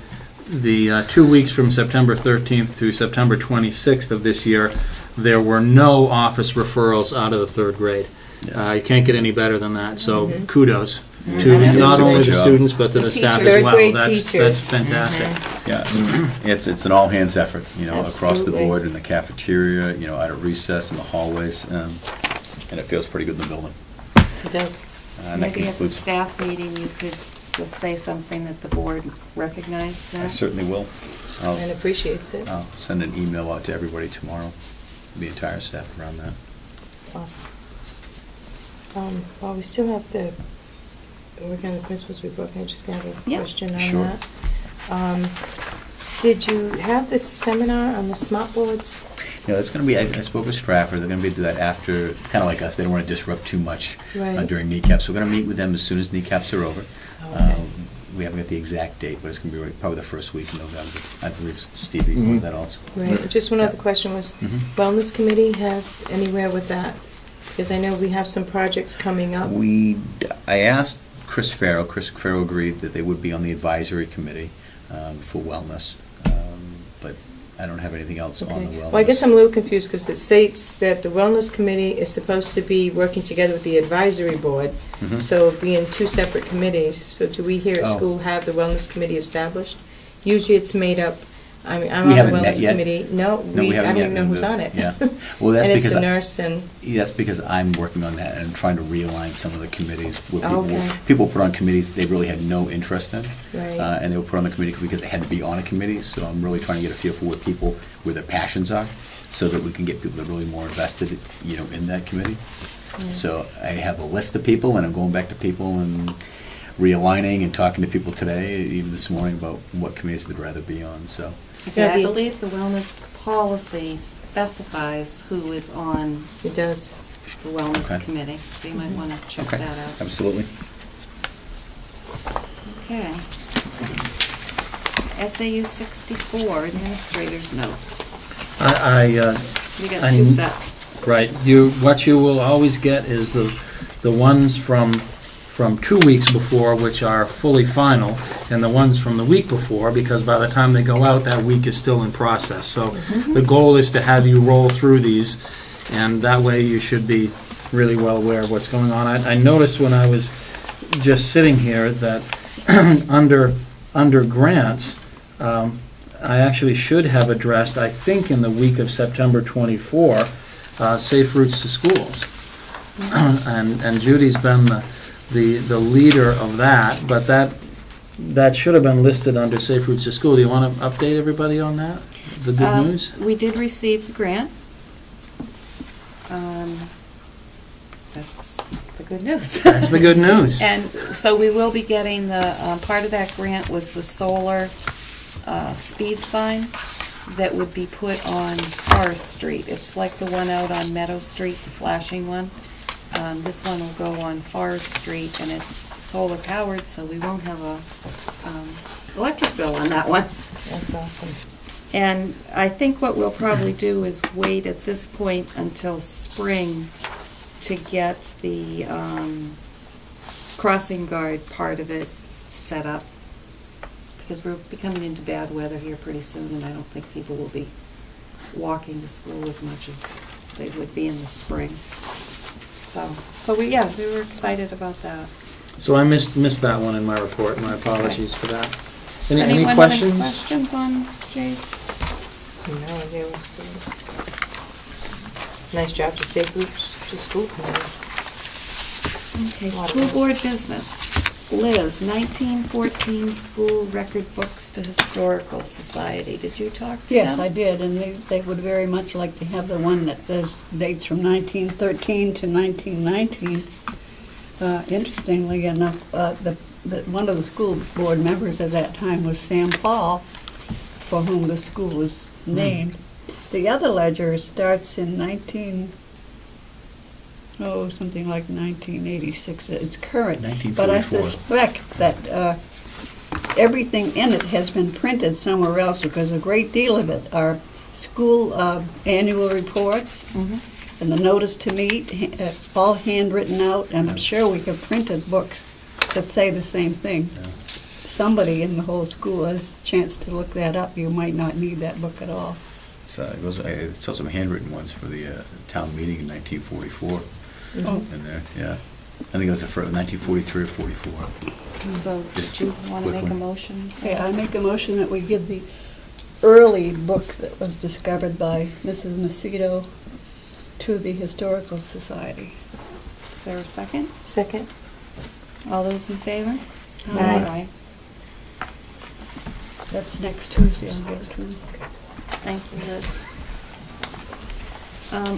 2 weeks from September 13th to September 26th of this year, there were no office referrals out of the 3rd grade. You can't get any better than that, so kudos to not only the students but to the staff as Third well. grade That's teachers. fantastic. Yeah, it's an all-hands effort, across the Absolutely. board, in the cafeteria, out of recess, in the hallways, and it feels pretty good in the building. It does. And that Maybe at the concludes. staff meeting, you could just say something that the board recognized that. I certainly will. And appreciates it. I'll send an email out to everybody tomorrow, the entire staff around that. Awesome. Well, we still have the, working on the principal's report, can I just have a Yeah. question on Sure. that? Did you have this seminar on the smart boards? It's going to be, I spoke with Stratford, they're going to do that after, kind of like us, they don't want to disrupt too much Right. during kneecaps. We're going to meet with them as soon as kneecaps are over. Okay. we haven't got the exact date, but it's going to be probably the first week in November. I believe Stevie Mhm. put that also. Right, just one other question was, Mhm. Wellness Committee have anywhere with that? Because I know we have some projects coming up. I asked Chris Farrell. Chris Farrell agreed that they would be on the advisory committee for wellness, but I don't have anything else on the Okay. wellness. Well, I guess I'm a little confused because it states that the Wellness Committee is supposed to be working together with the advisory board, Mhm. so being two separate committees. So do we here at Oh. school have the Wellness Committee established? Usually it's made up, I mean, I'm We on the haven't met Wellness yet. Committee. No, No, we I haven't don't yet. even know who's on it. Yeah. Well, that's And it's because the nurse and, that's because I'm working on that and trying to realign some of the committees where Okay. people put on committees they really had no interest in. right. And they were put on the committee because they had to be on a committee, so I'm really trying to get a feel for where their passions are, so that we can get people that are really more invested, in that committee. Yeah. So I have a list of people, and I'm going back to people and realigning and talking to people today, even this morning, about what committees they'd rather be on, so. Yeah, I believe the wellness policy specifies who is on It does. the wellness Okay. committee, so you might want to check Okay, that out. absolutely. Okay. SAU 64, administrator's notes. I We got I two kn- sets. Right, what you will always get is the ones from 2 weeks before, which are fully final, and the ones from the week before, because by the time they go out, that week is still in process. So the goal is to have you roll through these, and that way you should be really well aware of what's going on. I noticed when I was just sitting here that under grants, I actually should have addressed, I think in the week of September 24, Safe Routes to Schools. And Judy's been the leader of that, but that should have been listed under Safe Routes to School. Do you want to update everybody on that? The good news? We did receive the grant. That's the good news. That's the good news. And so we will be getting the, part of that grant was the solar speed sign that would be put on Forest Street. It's like the one out on Meadow Street, the flashing one. This one will go on Forest Street, and it's solar powered, so we won't have a electric bill on that one. That's awesome. And I think what we'll probably do is wait at this point until spring to get the crossing guard part of it set up. Because we're becoming into bad weather here pretty soon, and I don't think people will be walking to school as much as they would be in the spring. So we were excited about that. So I missed that one in my report. My apologies for that. Does Any anyone questions? have any questions on Jay's? No idea what's good. Nice job to Safe Routes to School committee. Okay, Lot of school those. board business. Liz, 1914 school record books to Historical Society. Did you talk to Yes, them? I did, and they would very much like to have the one that dates from 1913 to 1919. Interestingly enough, one of the school board members at that time was Sam Paul, for whom the school was named. The other ledger starts in something like 1986. It's current. 1944. But I suspect that everything in it has been printed somewhere else, because a great deal of it are school annual reports Mhm. and the notice to meet, all handwritten out, and I'm sure we have printed books that say the same thing. Yeah. Somebody in the whole school has a chance to look that up. You might not need that book at all. I saw some handwritten ones for the town meeting in 1944 Oh. in there, yeah. I think it was for 1943 or 44. So Just did you want to make a quickly. motion? Okay, I make a motion that we give the early book that was discovered by Mrs. Macedo to the Historical Society. Is there a second? Second? All those in favor? Aye. That's next Tuesday. I'll give it to them. Thank you, Liz.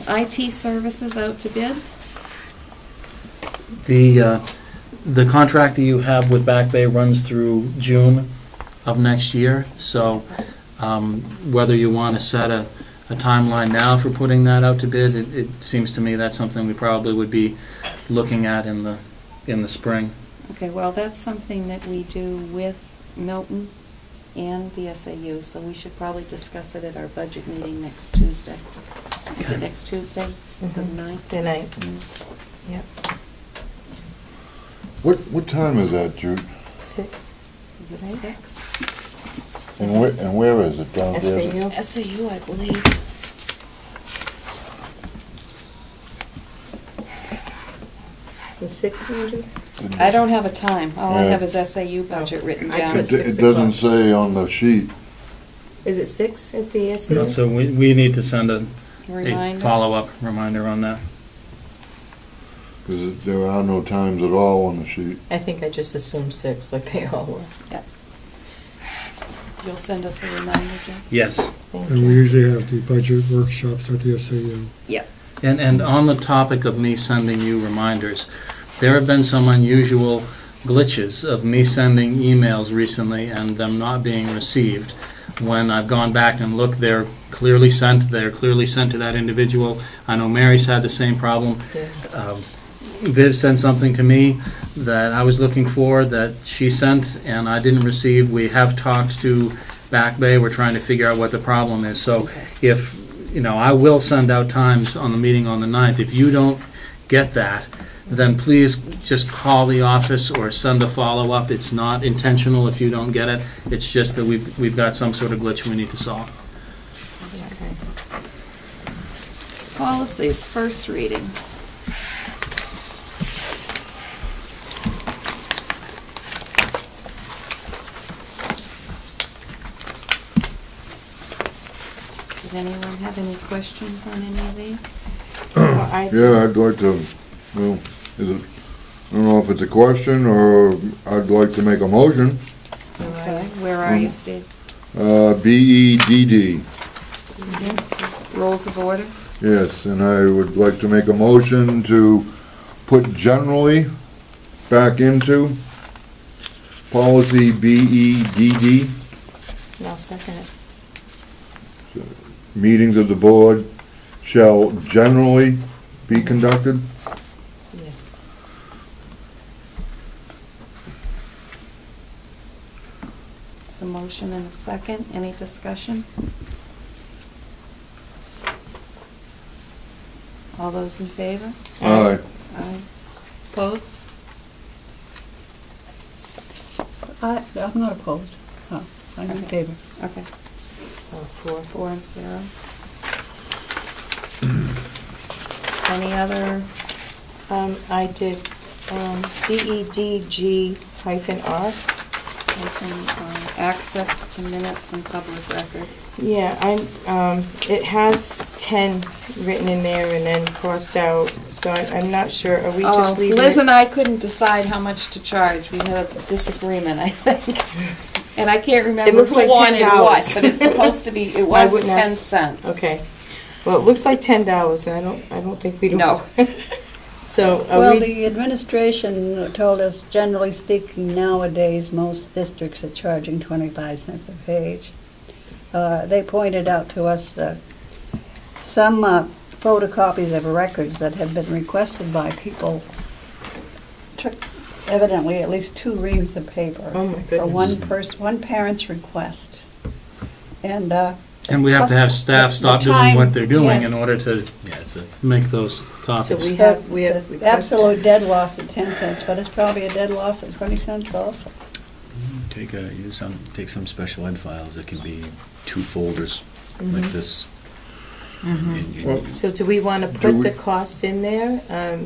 IT services out to bid? The contract that you have with Back Bay runs through June of next year, so whether you want to set a timeline now for putting that out to bid, it seems to me that's something we probably would be looking at in the spring. Okay, well, that's something that we do with Milton and the SAU, so we should probably discuss it at our budget meeting next Tuesday. Is Okay. it next Tuesday? Is it the 9th? The 9th. Yep. What time is that, Jude? 6. Is it Right. 6? And where is it? Down there? SAU. SAU, I believe. The 6th, Andrew? I don't have a time. All I Yeah. have is SAU budget written I down. put It 6 it doesn't o'clock. say on the sheet. Is it 6 at the SAU? So we need to send a Reminder. follow-up reminder on that. Because there are no times at all on the sheet. I think I just assumed 6, like they all were. You'll send us a reminder, Jim? Yes. Thank And we you. usually have the budget workshops at the SAU. And on the topic of me sending you reminders, there have been some unusual glitches of me sending emails recently and them not being received. When I've gone back and looked, they're clearly sent to that individual. I know Mary's had the same problem. Yeah. Viv sent something to me that I was looking for that she sent and I didn't receive. We have talked to Back Bay. We're trying to figure out what the problem is. So if, I will send out times on the meeting on the 9th. If you don't get that, then please just call the office or send a follow-up. It's not intentional if you don't get it. It's just that we've got some sort of glitch we need to solve. Okay. Policies, first reading. Did anyone have any questions on any of these? I do. Yeah, I'd like to, well, I don't know if it's a question or I'd like to make a motion. Okay, where are you, Steve? BEDD, Rules of order? yes, and I would like to make a motion to put generally back into policy BEDD. And I'll second it. Meetings of the board shall generally be conducted. Yes. It's a motion and a second. Any discussion? All those in favor? Aye. Aye. Opposed? I'm not opposed. Oh, I'm in Okay. favor. Okay, So 4. 4 and 0. Any other? I did BEDG-R. Access to minutes and public records. Yeah, it has 10 written in there and then crossed out, so I'm not sure, are we just leaving Liz it? and I couldn't decide how much to charge. We had a disagreement, I think. And I can't remember looks who like wanted $10. what, but it's supposed to be, it I was wouldn't 10 ask- cents. Okay, well, it looks like $10, and I don't think we do. No. So, Well, are we, the administration told us, generally speaking, nowadays, most districts are charging 25 cents a page. They pointed out to us some photocopies of records that had been requested by people, took evidently at least 2 reams of paper. Oh, my For goodness. one parent's request. And And we have to have staff the stop doing time, what they're doing yes. in order to make those so copies. we have the requested- absolute dead loss at 10 cents, but it's probably a dead loss at 20 cents also. Take some special ed files, it can be 2 folders Mm-hmm. like this. And- Well, So do we want to Do put we- the cost in there?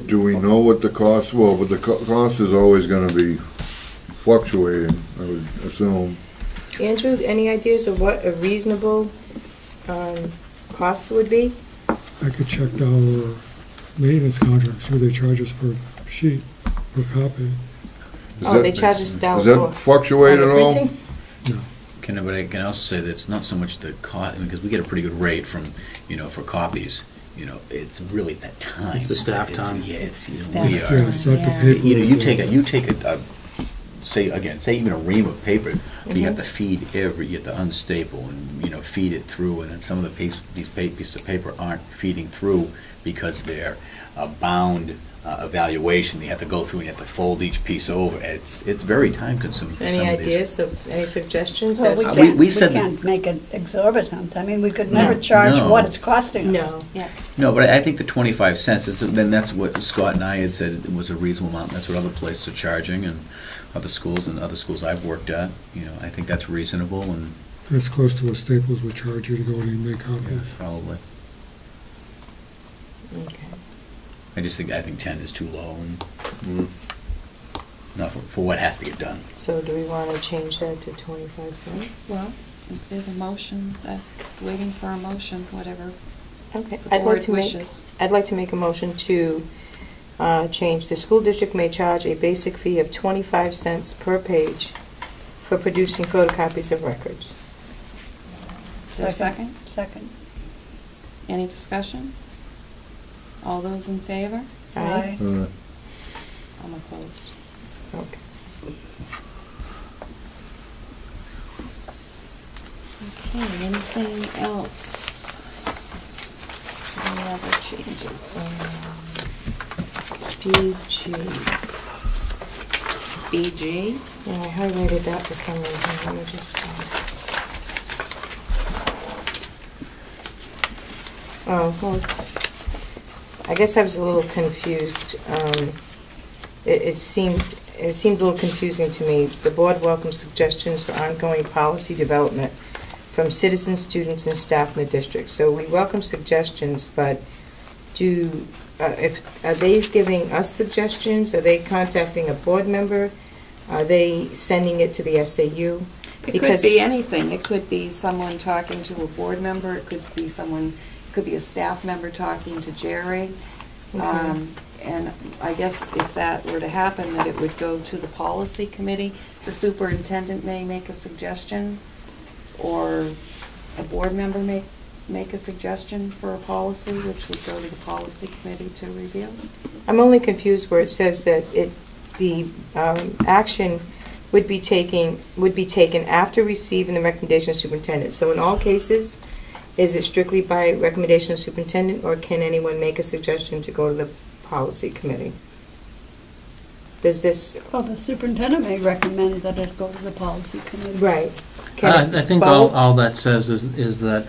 Do we know what the cost, well, but the cost is always gonna be fluctuating, I would assume. Andrew, any ideas of what a reasonable cost would be? I could check our maintenance contract, see what they charge us per sheet, per copy. Does Oh, that- they charge us $1 Does for that fluctuate at all? printing? But I can also say that it's not so much the cost, because we get a pretty good rate from, for copies. It's really that time. It's the staff time. Yeah, it's, Staff we Yeah, are. it's not the Yeah. paper. You take a, say even a ream of paper, you have to feed you have to unstaple and, feed it through, and then some of these pieces of paper aren't feeding through because they're bound evaluation, you have to go through and you have to fold each piece over. It's very time consuming for some Any of these. ideas, any suggestions? Well, as we to- can't, we we said- can't make it exorbitant. I mean, we could never charge No. what it's costing us. No. Yeah. No, but I think the 25 cents, then that's what Scott and I had said it was a reasonable amount. That's what other places are charging, and other schools I've worked at. I think that's reasonable, and That's close to what Staples would charge you to go in and make copies. probably. Okay. I think 10 is too low, and not for what has to get done. So do we want to change that to 25 cents? Well, if there's a motion, waiting for a motion, whatever Okay. the board wishes. I'd like to make a motion to change, the school district may charge a basic fee of 25 cents per page for producing photocopies of records. Is there a second? Second. Any discussion? All those in favor? Aye. I'm opposed. Okay. Okay, anything else? Any other changes? BG. BG? Yeah, I highlighted that for some reason. Let me just. Oh, well, I guess I was a little confused. It seemed a little confusing to me. The board welcomes suggestions for ongoing policy development from citizens, students, and staff in the district. So we welcome suggestions, but are they giving us suggestions? Are they contacting a board member? Are they sending it to the SAU? It could be anything. It could be someone talking to a board member. It could be a staff member talking to Jerry. Okay. And I guess if that were to happen, that it would go to the policy committee. The superintendent may make a suggestion, or a board member may make a suggestion for a policy, which would go to the policy committee to review. I'm only confused where it says that the action would be taken after receiving the recommendation of superintendent. So in all cases, is it strictly by recommendation of superintendent, or can anyone make a suggestion to go to the policy committee? Does this... Well, the superintendent may recommend that it go to the policy committee. Right. I think all that says is that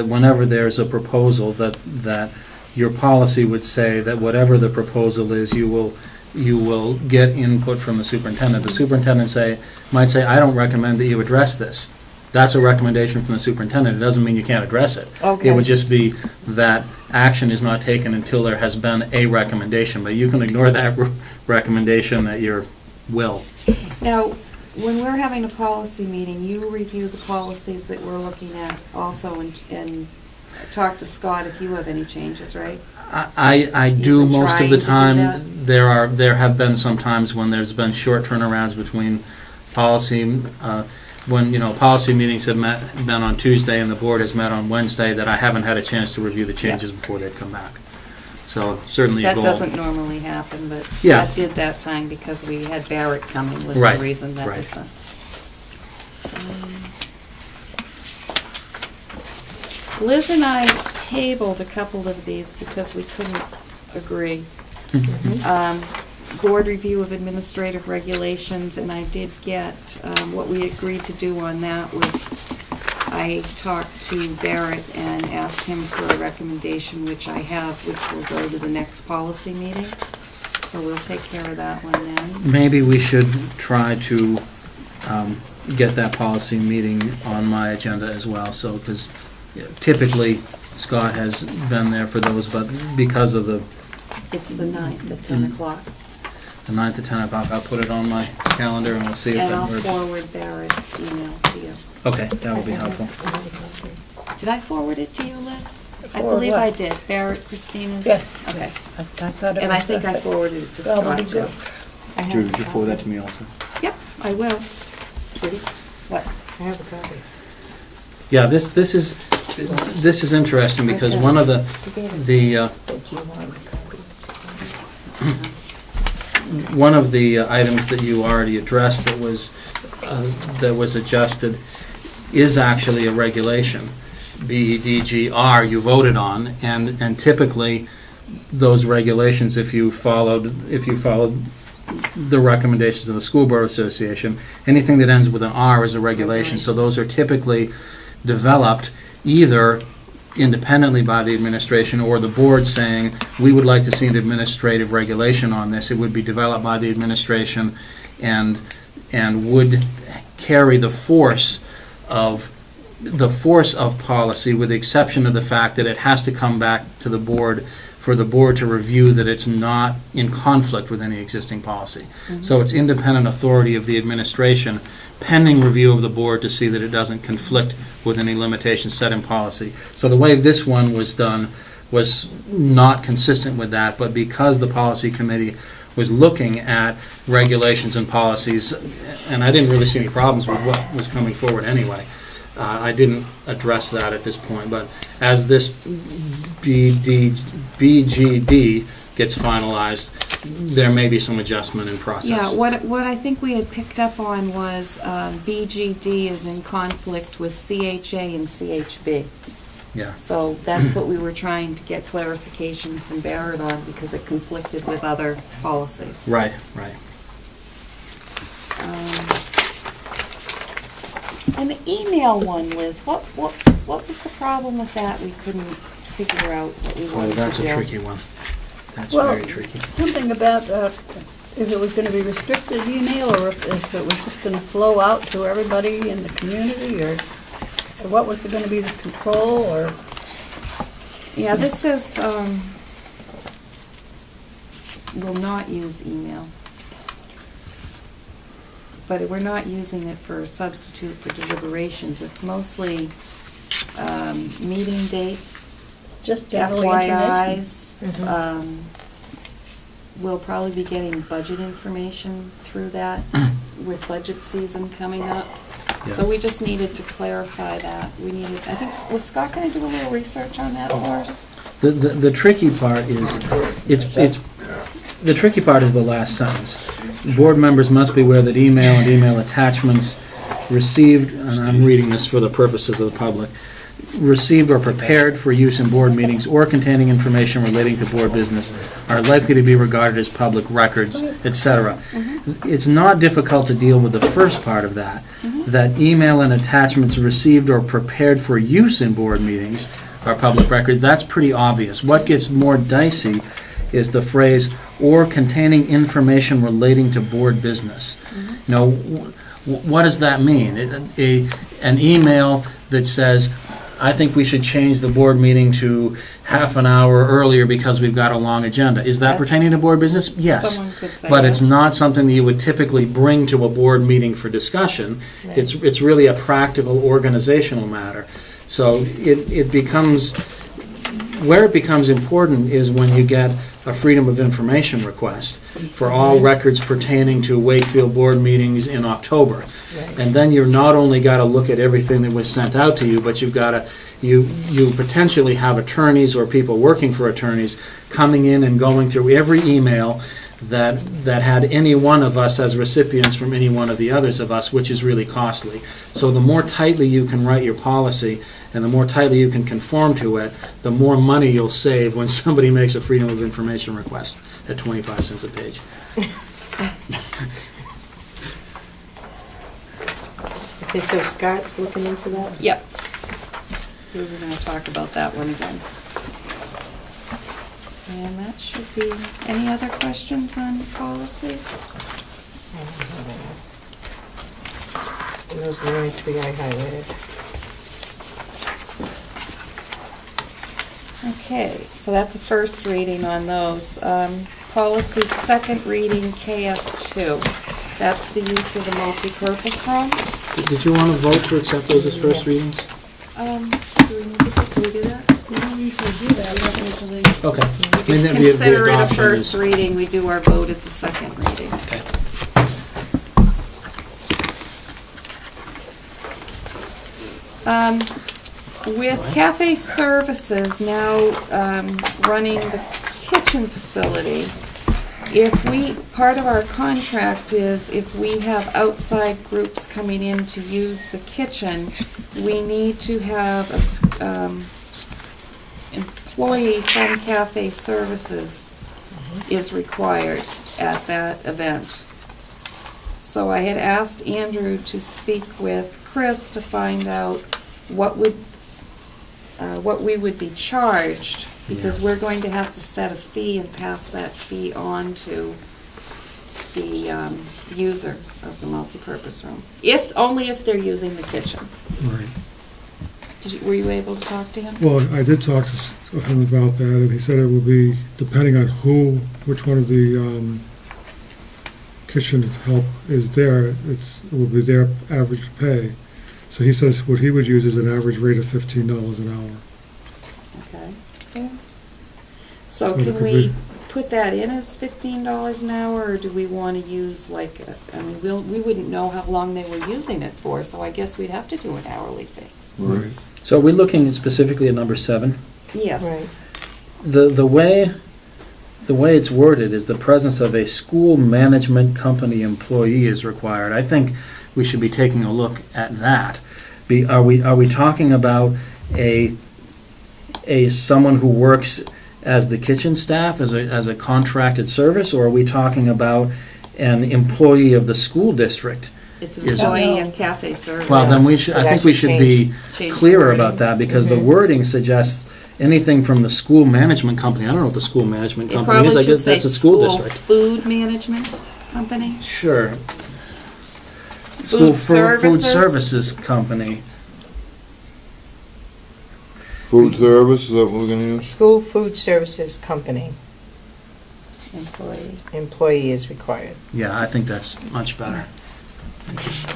whenever there's a proposal, that your policy would say that whatever the proposal is, you will get input from the superintendent. The superintendent might say, I don't recommend that you address this. That's a recommendation from the superintendent. It doesn't mean you can't address it. Okay. It would just be that action is not taken until there has been a recommendation, but you can ignore that recommendation at your will. Now, when we're having a policy meeting, you review the policies that we're looking at also, and talk to Scott if you have any changes, right? I do You've been most of the trying to time. do There have been some times when there's been short turnarounds between policy, when policy meetings have been on Tuesday and the board has met on Wednesday, that I haven't had a chance to review the changes before they come back. So certainly a That goal. doesn't normally happen, but Yeah. that did that time because we had Barrett coming was the Right, reason that right. was done. Liz and I tabled a couple of these because we couldn't agree. Board review of administrative regulations, and I did get, what we agreed to do on that was I talked to Barrett and asked him for a recommendation, which I have, which will go to the next policy meeting. So we'll take care of that one then. Maybe we should try to get that policy meeting on my agenda as well, so, because typically Scott has been there for those, but because of the It's the 9th at 10 o'clock. the 9th at 10 o'clock, I'll put it on my calendar and we'll see if And that I'll works. forward Barrett's email to you. Okay, that would be helpful. Did I forward it to you, Liz? I Forward believe what? I did. Barrett, Christina's? Yes. Okay. I thought it And I was think I forwarded it to Scott, too. gobbledygook. I have Judy, a would you copy. forward that to me also? Yep, I will. Judy, What? I have a copy. Yeah, this is interesting because one of the Do you want a copy? one of the items that you already addressed that was adjusted is actually a regulation. BEDGR you voted on, and typically those regulations if you followed the recommendations of the School Board Association. Anything that ends with an R is a regulation, so those are typically developed either independently by the administration or the board saying, we would like to see an administrative regulation on this. It would be developed by the administration and would carry the force of policy, with the exception of the fact that it has to come back to the board for the board to review that it's not in conflict with any existing policy. So it's independent authority of the administration pending review of the board to see that it doesn't conflict with any limitations set in policy. So the way this one was done was not consistent with that, but because the policy committee was looking at regulations and policies, and I didn't really see any problems with what was coming forward anyway. I didn't address that at this point, but as this BGD gets finalized, there may be some adjustment in process. Yeah, what I think we had picked up on was BGD is in conflict with CHA and CHB. Yeah. So that's what we were trying to get clarification from Barrett on, because it conflicted with other policies. Right, right. And the email one, Liz, what was the problem with that? We couldn't figure out what we wanted to do. That's a tricky one. That's Well, very tricky. Something about if it was going to be restricted email, or if it was just going to flow out to everybody in the community, or what was going to be the control, or... Yeah, this says will not use email. But we're not using it for a substitute for deliberations. It's mostly meeting dates, Just generally information. FYIs. We'll probably be getting budget information through that with budget season coming up. Yeah. So we just needed to clarify that. We needed, I think, was Scott going to do a little research on that for us? The tricky part is, the tricky part is the last sentence. Board members must be aware that email and email attachments received, and I'm reading this for the purposes of the public, received or prepared for use in board meetings or containing information relating to board business are likely to be regarded as public records, etc. It's not difficult to deal with the first part of that, that email and attachments received or prepared for use in board meetings are public record. That's pretty obvious. What gets more dicey is the phrase, or containing information relating to board business. You know, what does that mean? An email that says, I think we should change the board meeting to half an hour earlier because we've got a long agenda. Is that pertaining to board business? Yes. Someone could say But yes. it's not something that you would typically bring to a board meeting for discussion. Right. It's really a practical organizational matter. So it becomes, where it becomes important is when you get a Freedom of Information request for all records pertaining to Wakefield board meetings in October. Right. And then you've not only got to look at everything that was sent out to you, but you've got to, you potentially have attorneys or people working for attorneys coming in and going through every email that had any one of us as recipients from any one of the others of us, which is really costly. So the more tightly you can write your policy and the more tightly you can conform to it, the more money you'll save when somebody makes a Freedom of Information request at 25 cents a page. Okay, so Scott's looking into that? Yep. We were going to talk about that one again. And that should be, any other questions on policies? And those are the only three I highlighted. Okay, so that's a first reading on those. Policy second reading, KF2. That's the use of the multi-purpose room. Did you want to vote to accept those as first readings? Do we need to do that? We don't usually do that, we don't usually... Okay. We just consider it a first reading, we do our vote at the second reading. Okay. With Cafe Services now running the kitchen facility, part of our contract is if we have outside groups coming in to use the kitchen, we need to have employee from Cafe Services is required at that event. So I had asked Andrew to speak with Chris to find out what we would be charged, because we're going to have to set a fee and pass that fee on to the user of the multipurpose room. Only if they're using the kitchen. Right. Were you able to talk to him? Well, I did talk to him about that, and he said it will be, depending on which one of the kitchen help is there, it will be their average pay. So he says what he would use is an average rate of $15 an hour. Okay. Yeah. So Well, it can could we be- put that in as $15 an hour, or do we want to use we wouldn't know how long they were using it for, so I guess we'd have to do an hourly fee. Right. So are we looking specifically at number 7? Yes. Right. The way it's worded is the presence of a school management company employee is required. I think we should be taking a look at that. Are we talking about someone who works as the kitchen staff, as a contracted service, or are we talking about an employee of the school district? It's an employee of Cafe Services. Well, then So I that think we should should be change the clearer wording. about that, because the wording suggests anything from the school management company. I don't know what the school management It company is. probably I should guess say that's a school district. food management company. Sure. School food services? services company. Food service, is that what we're gonna use? School food services company, Employee. employee is required. Yeah, I think that's much better.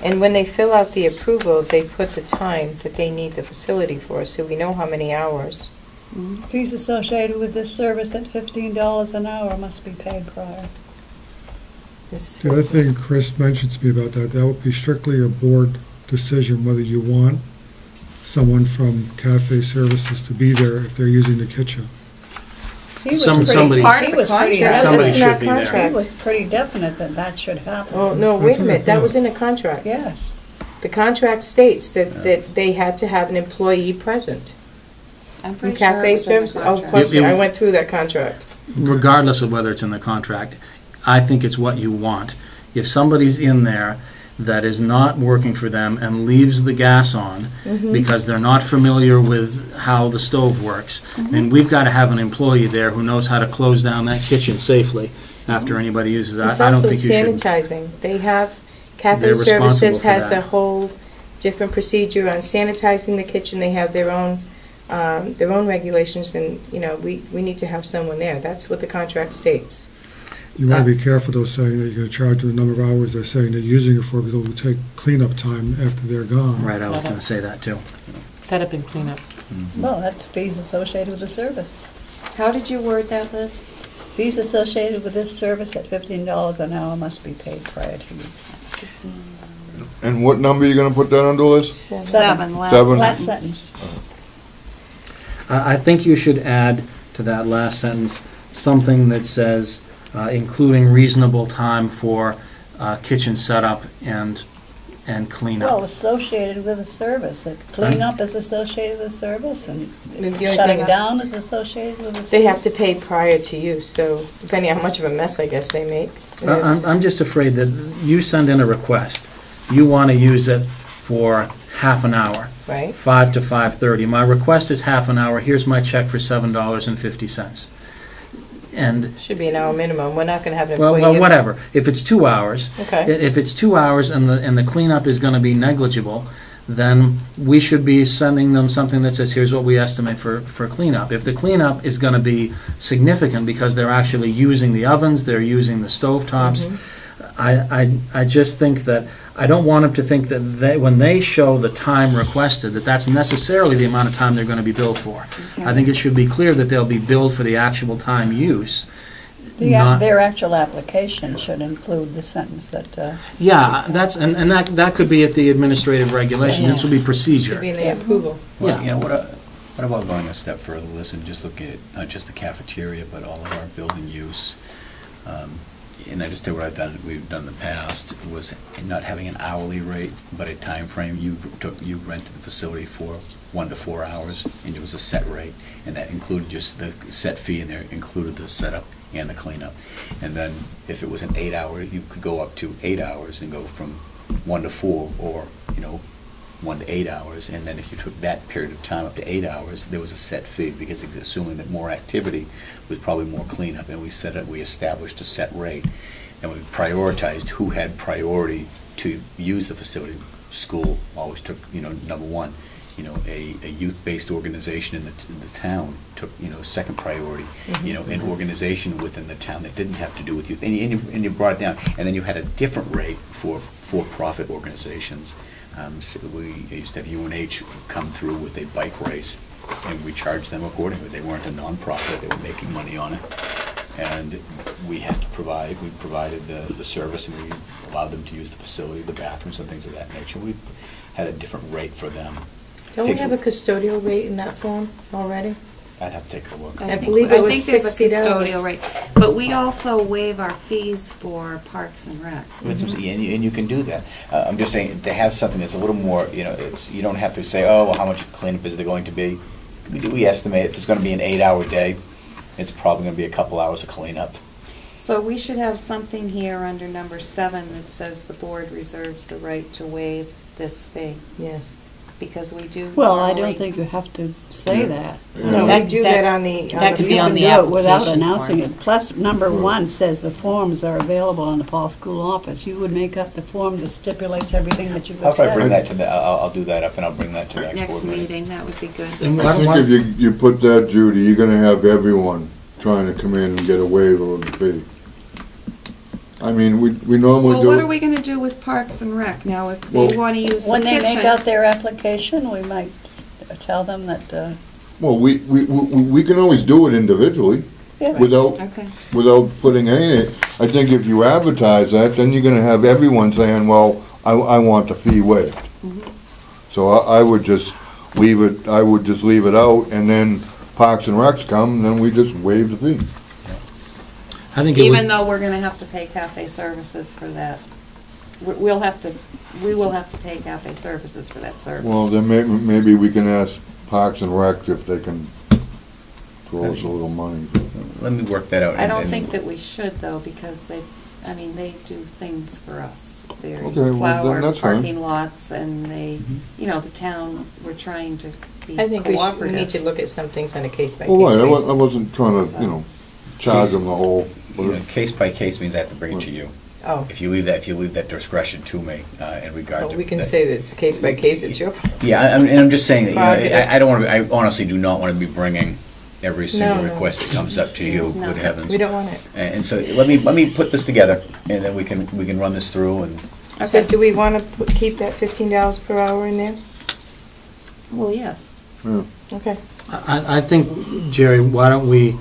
And when they fill out the approval, they put the time that they need the facility for, so we know how many hours. Fees associated with this service at $15 an hour must be paid prior. The other thing Chris mentioned to me about that would be strictly a board decision whether you want someone from Cafe Services to be there if they're using the kitchen. He was Somebody- Part of he the was pretty contract. Somebody That's in our should be there. He contract. was pretty definite that that should happen. Oh, no, wait a minute, that was in the contract. Yes. The contract states that they had to have an employee present. I'm From pretty sure it Cafe was in the Services, of contract. course, It- I went through that contract. Regardless of whether it's in the contract, I think it's what you want. If somebody's in there that is not working for them and leaves the gas on because they're not familiar with how the stove works, then we've got to have an employee there who knows how to close down that kitchen safely after anybody uses that. It's I don't also think you should. sanitizing. They have, Cafe They're responsible Services for has that. a whole different procedure on sanitizing the kitchen. They have their own regulations, and, we need to have someone there. That's what the contract states. You want to be careful though, saying that you're going to charge them the number of hours they're saying they're using it for, because it will take cleanup time after they're gone. Right, I was going to say that too. Set up and clean up. Well, that's fees associated with the service. How did you word that, Liz? Fees associated with this service at $15 an hour must be paid prior to use. And what number are you gonna put that under, Liz? 7, last Seven. Last sentence. sentence. I think you should add to that last sentence something that says, including reasonable time for kitchen setup and Well, cleanup. associated with the service. Cleanup is associated with the service, and The only thing shutting is- down is associated with the service. They have to pay prior to use, so depending on how much of a mess, I guess, they make. I'm just afraid that you send in a request. You want to use it for half an hour, Right? 5 to 5:30. My request is half an hour. Here's my check for $7.50. And, Should be an hour minimum. We're not going to have an well, employee. whatever. If it's 2 hours, Okay. if it's 2 hours and the cleanup is going to be negligible, then we should be sending them something that says, here's what we estimate for cleanup. If the cleanup is going to be significant because they're actually using the ovens, they're using the stovetops, I just think that, I don't want them to think that when they show the time requested, that that's necessarily the amount of time they're going to be billed for. I think it should be clear that they'll be billed for the actual time use. not- Their actual application should include the sentence that, Yeah, that's, and that could be at the administrative regulation. This will be procedure. Should be in the approval. Well, Yeah. what about going a step further, listen, just look at not just the cafeteria, but all of our building use, and I just did what we've done in the past, was not having an hourly rate, but a time frame. You rented the facility for 1 to 4 hours, and it was a set rate, and that included just the set fee, and there included the setup and the cleanup. And then if it was an 8 hour, you could go up to 8 hours and go from 1 to 4, or 1 to 8 hours. And then if you took that period of time up to 8 hours, there was a set fee, because it's assuming that more activity was probably more cleanup. And we established a set rate, and we prioritized who had priority to use the facility. School always took, number one. A youth-based organization in the town took, second priority. An organization within the town that didn't have to do with youth, and you brought it down. And then you had a different rate for for-profit organizations. We used to have UNH come through with a bike race, and we charged them accordingly. They weren't a non-profit; they were making money on it, and we provided the service, and we allowed them to use the facility, the bathrooms, and things of that nature. We had a different rate for them. Don't we have a custodial rate in that form already? I'd have to take a look. I believe it was I think $60. there's a custodial rate, but we also waive our fees for Parks and Rec. And you can do that. I'm just saying, to have something that's a little more, you don't have to say, oh, well, how much cleanup is there going to be? We estimate if it's going to be an 8-hour day, it's probably going to be a couple hours of cleanup. So we should have something here under number 7 that says the board reserves the right to waive this fee. Yes. Because we do. Well, I normally- don't think you have to say that. No, we do that on the. that could be You on can the do it without application announcing form. it. Plus, number 1 says the forms are available in the Paul School office. You would make up the form that stipulates everything that you've I'll probably bring said. that to I'll do that up, and I'll bring that to the next Next board meeting. meeting, that would be good. And I think if you put that, Judy, you're gonna have everyone trying to come in and get a waiver of the fee. I mean, we normally Well, do what are it. we gonna do with Parks and Rec now if they Well- wanna use the When they make kitchen? out their application, we might tell them that, Well, we can always do it individually yeah. without Okay. putting any. I think if you advertise that, then you're gonna have everyone saying, well, I want the fee waived. So I would just leave it, leave it out, and then Parks and Recs come, and then we just waive the fee. I think it Even would, though we're gonna have to pay cafe services for that. We will have to pay cafe services for that service. Well, then maybe we can ask Parks and Recs if they can throw us a little money. Let me work that out. I don't think that we should though, because they do things for us. They Okay, well, plow then our that's fine. parking lots and they, the town, we're trying to be I think we cooperative. need to look at some things on a case-by-case Well, right, basis. I wasn't trying to, charge them the whole. Case by case means I have to bring it to you. Oh, If you leave that discretion to me in regard to. but we can that. say that it's a case-by-case, it's your. Yeah, and I'm just saying that, Prerogative. I don't want to, I honestly do not want to be bringing every single No. request that comes up to you, No. good heavens. We don't want it. And so, let me put this together, and then we can run this through, and So do we want to keep that $15 per hour in there? Well, yes. Yeah. Okay. I think, Jerry, why don't we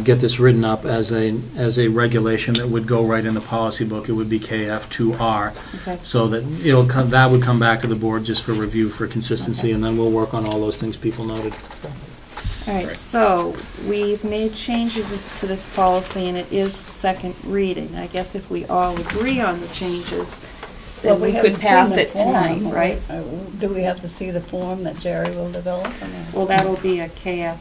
get this written up as a regulation that would go right in the policy book? It would be KF2R, Okay. so that that would come back to the board just for review for consistency, and then we'll work on all those things people noted. All right, so we've made changes to this policy, and it is the second reading. I guess if we all agree on the changes, Well, then we haven't could seen pass the it form. tonight, right? Do we have to see the form that Jerry will develop? Well, that'll be a KF2R.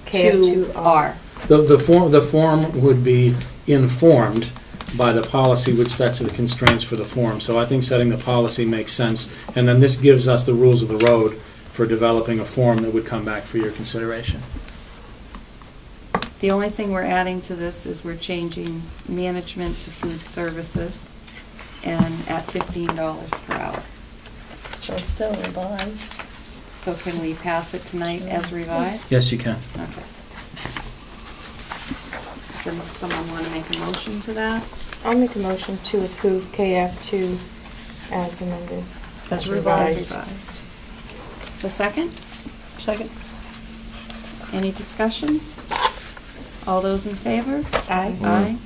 KF2R. The form would be informed by the policy which sets the constraints for the form. So I think setting the policy makes sense, and then this gives us the rules of the road for developing a form that would come back for your consideration. The only thing we're adding to this is we're changing management to food services, and at $15 per hour. So still revised. So can we pass it tonight as revised? Yes, you can. Okay. So someone want to make a motion to that? I'll make a motion to approve KF2 as amended. As Revised. Is the second? Second? Any discussion? All those in favor? Aye. Aye.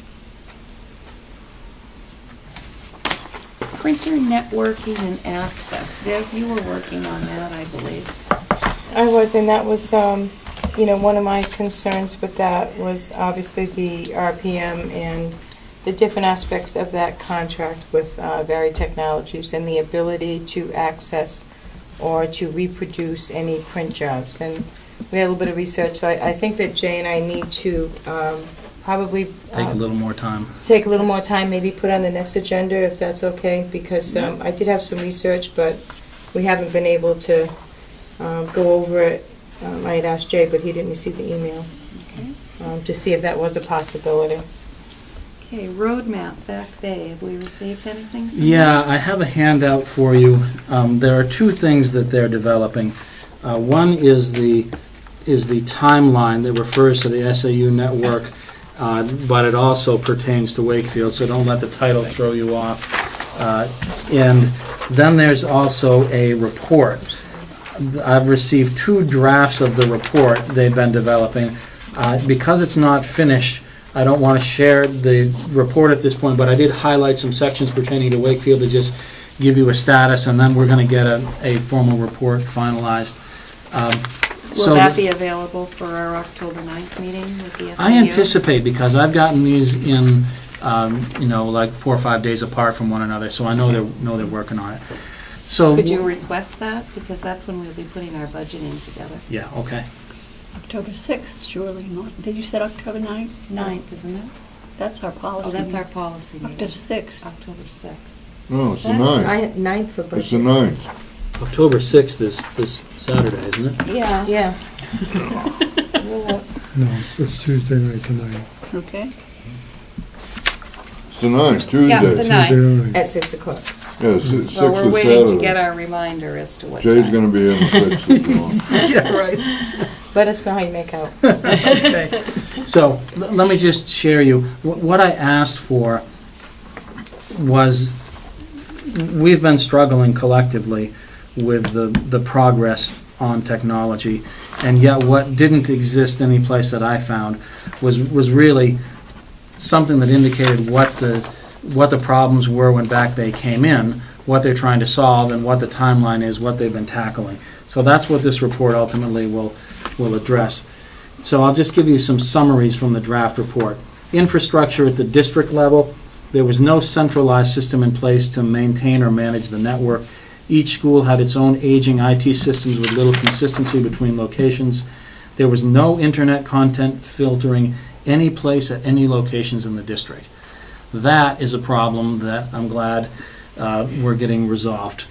Printer networking and access. Viv, you were working on that, I believe. I was, and that was, one of my concerns with that was obviously the RPM and the different aspects of that contract with Varied Technologies and the ability to access or to reproduce any print jobs. And we had a little bit of research, so I think that Jay and I need to probably Take a little more time. take a little more time, maybe put on the next agenda if that's okay, because I did have some research, but we haven't been able to go over it. I had asked Jay, but he didn't receive the email, to see if that was a possibility. Okay, roadmap, Back Bay, have we received anything? from Yeah, I have a handout for you. There are two things that they're developing. One is the timeline that refers to the SAU network, but it also pertains to Wakefield, so don't let the title throw you off. And then there's also a report. I've received 2 drafts of the report they've been developing. Because it's not finished, I don't want to share the report at this point, but I did highlight some sections pertaining to Wakefield to just give you a status, and then we're going to get a formal report finalized. Will that be available for our October 9th meeting with the SAU? I anticipate, because I've gotten these in, like 4 or 5 days apart from one another, so I know they're working on it. So Could you request that? Because that's when we'll be putting our budgeting together. Yeah, okay. October 6th, surely not. Did you say October 9th? 9th, isn't it? That's our policy. Oh, that's our meeting. policy meeting. October 6th. October 6th. No, it's the Saturday. 9th. 9th for budget. It's the 9th. October 6th is this Saturday, isn't it? Yeah. Yeah. No, it's Tuesday night tonight. Okay. It's the 9th, Tuesday. Yeah, the Tuesday 9th. night. At 6 o'clock. Yeah, 6th Well, we're is waiting to get Saturday. our reminder as to what Jay's time. gonna be in the 6th if you want. Yeah, right. Let us know how you make out. Okay. So, let me just share you, what I asked for was, we've been struggling collectively with the progress on technology, and yet what didn't exist any place that I found was really something that indicated what the problems were when Back Bay came in, what they're trying to solve, and what the timeline is, what they've been tackling. So that's what this report ultimately will address. So I'll just give you some summaries from the draft report. Infrastructure at the district level: there was no centralized system in place to maintain or manage the network. Each school had its own aging IT systems with little consistency between locations. There was no internet content filtering any place at any locations in the district. That is a problem that I'm glad we're getting resolved.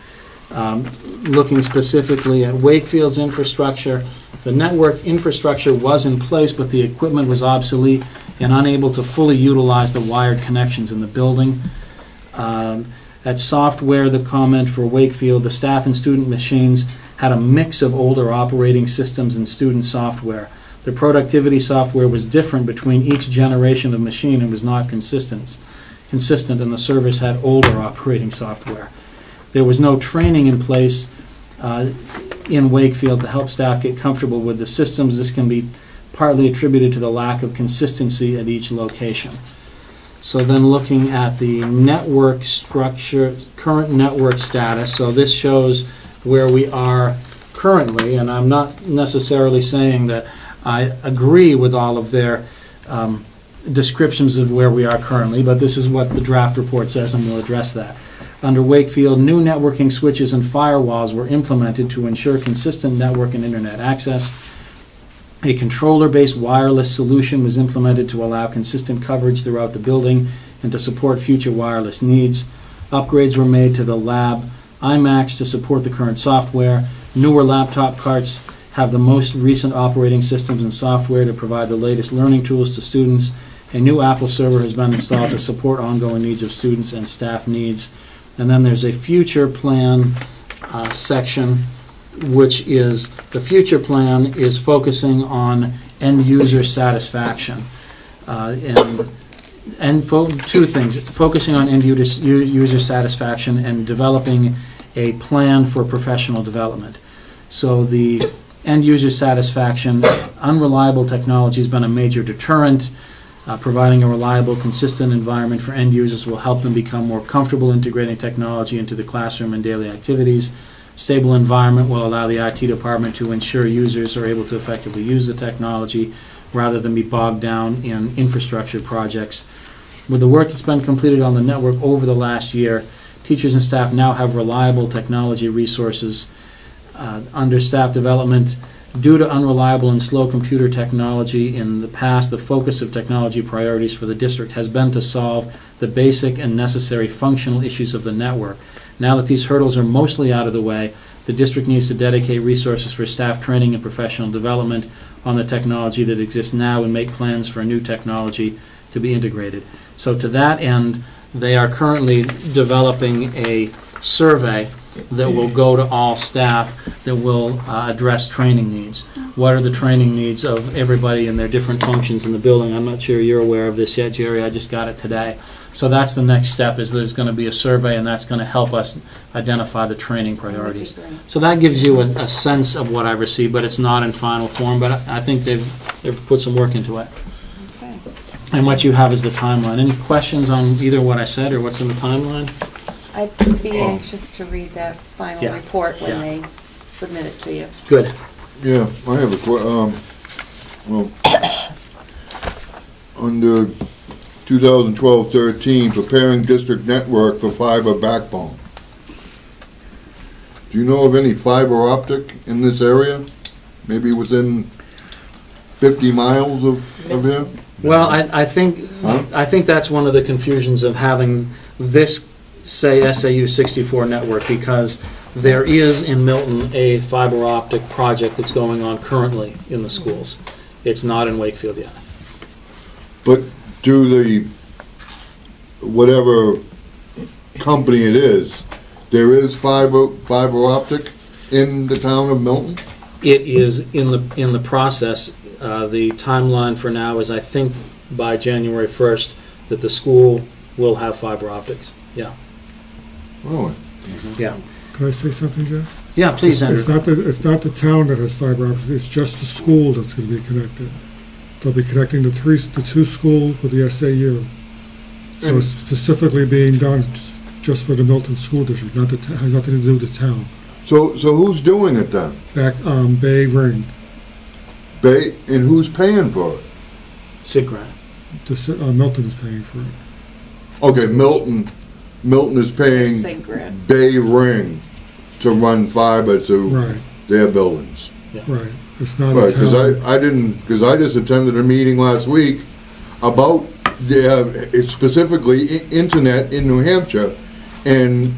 Looking specifically at Wakefield's infrastructure, the network infrastructure was in place, but the equipment was obsolete and unable to fully utilize the wired connections in the building. At software, the comment for Wakefield: the staff and student machines had a mix of older operating systems and student software. The productivity software was different between each generation of machine and was not consistent, and the service had older operating software. There was no training in place in Wakefield to help staff get comfortable with the systems. This can be partly attributed to the lack of consistency at each location. So then looking at the network structure, current network status, so this shows where we are currently, and I'm not necessarily saying that I agree with all of their descriptions of where we are currently, but this is what the draft report says, and we'll address that. Under Wakefield, new networking switches and firewalls were implemented to ensure consistent network and internet access. A controller-based wireless solution was implemented to allow consistent coverage throughout the building and to support future wireless needs. Upgrades were made to the lab iMacs to support the current software. Newer laptop carts have the most recent operating systems and software to provide the latest learning tools to students. A new Apple server has been installed to support ongoing needs of students and staff needs. And then there's a future plan section, which is, the future plan is focusing on end user satisfaction. Two things: focusing on end user satisfaction and developing a plan for professional development. So the end user satisfaction, unreliable technology has been a major deterrent. Providing a reliable, consistent environment for end users will help them become more comfortable integrating technology into the classroom and daily activities. Stable environment will allow the IT department to ensure users are able to effectively use the technology rather than be bogged down in infrastructure projects. With the work that's been completed on the network over the last year, teachers and staff now have reliable technology resources. Under staff development, due to unreliable and slow computer technology in the past, the focus of technology priorities for the district has been to solve the basic and necessary functional issues of the network. Now that these hurdles are mostly out of the way, the district needs to dedicate resources for staff training and professional development on the technology that exists now and make plans for new technology to be integrated. So to that end, they are currently developing a survey that will go to all staff that will address training needs. What are the training needs of everybody in their different functions in the building? I'm not sure you're aware of this yet, Jerry. I just got it today. So that's the next step, is there's going to be a survey, and that's going to help us identify the training priorities. So that gives you a sense of what I've received, but it's not in final form, but I think they've put some work into it. Okay. And what you have is the timeline. Any questions on either what I said or what's in the timeline? I'd be anxious to read that final Yeah. report when Yeah. they submit it to you. Good. Yeah, I have a well, under 2012-13, preparing district network for fiber backbone. Do you know of any fiber optic in this area? Maybe within 50 miles of here? Well, I think Huh? I think that's one of the confusions of having this, say, SAU 64 network, because there is in Milton a fiber optic project that's going on currently in the schools. It's not in Wakefield yet. But do the, whatever company it is, there is fiber optic in the town of Milton? It is in the process. The timeline for now is, I think, by January 1st that the school will have fiber optics. Yeah. Really? Yeah. Can I say something, Jeff? Yeah, please, Andrew. It's not the town that has fiber optics, it's just the school that's going to be connected. They'll be connecting the two schools with the SAU. So it's specifically being done just for the Milton School District, has nothing to do with the town. So who's doing it then? Back, Bay Ring, Bay, and who's paying for it? SIG grant. Milton is paying for it. Okay, Milton is paying Same grant. Bay Ring to run fiber to Right, their buildings. right. It's not a Right, town. because I just attended a meeting last week about it's specifically internet in New Hampshire, and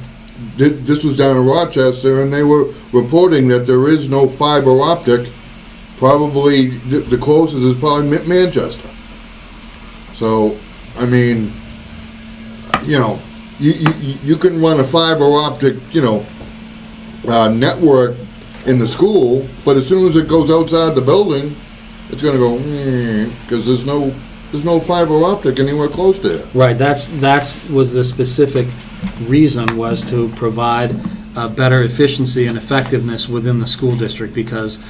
this was down in Rochester, and they were reporting that there is no fiber optic. Probably the closest is probably Manchester. So, I mean, you know, you can run a fiber optic, network in the school, but as soon as it goes outside the building, it's going to go because there's no fiber optic anywhere close to it. Right, that was the specific reason, was to provide better efficiency and effectiveness within the school district, because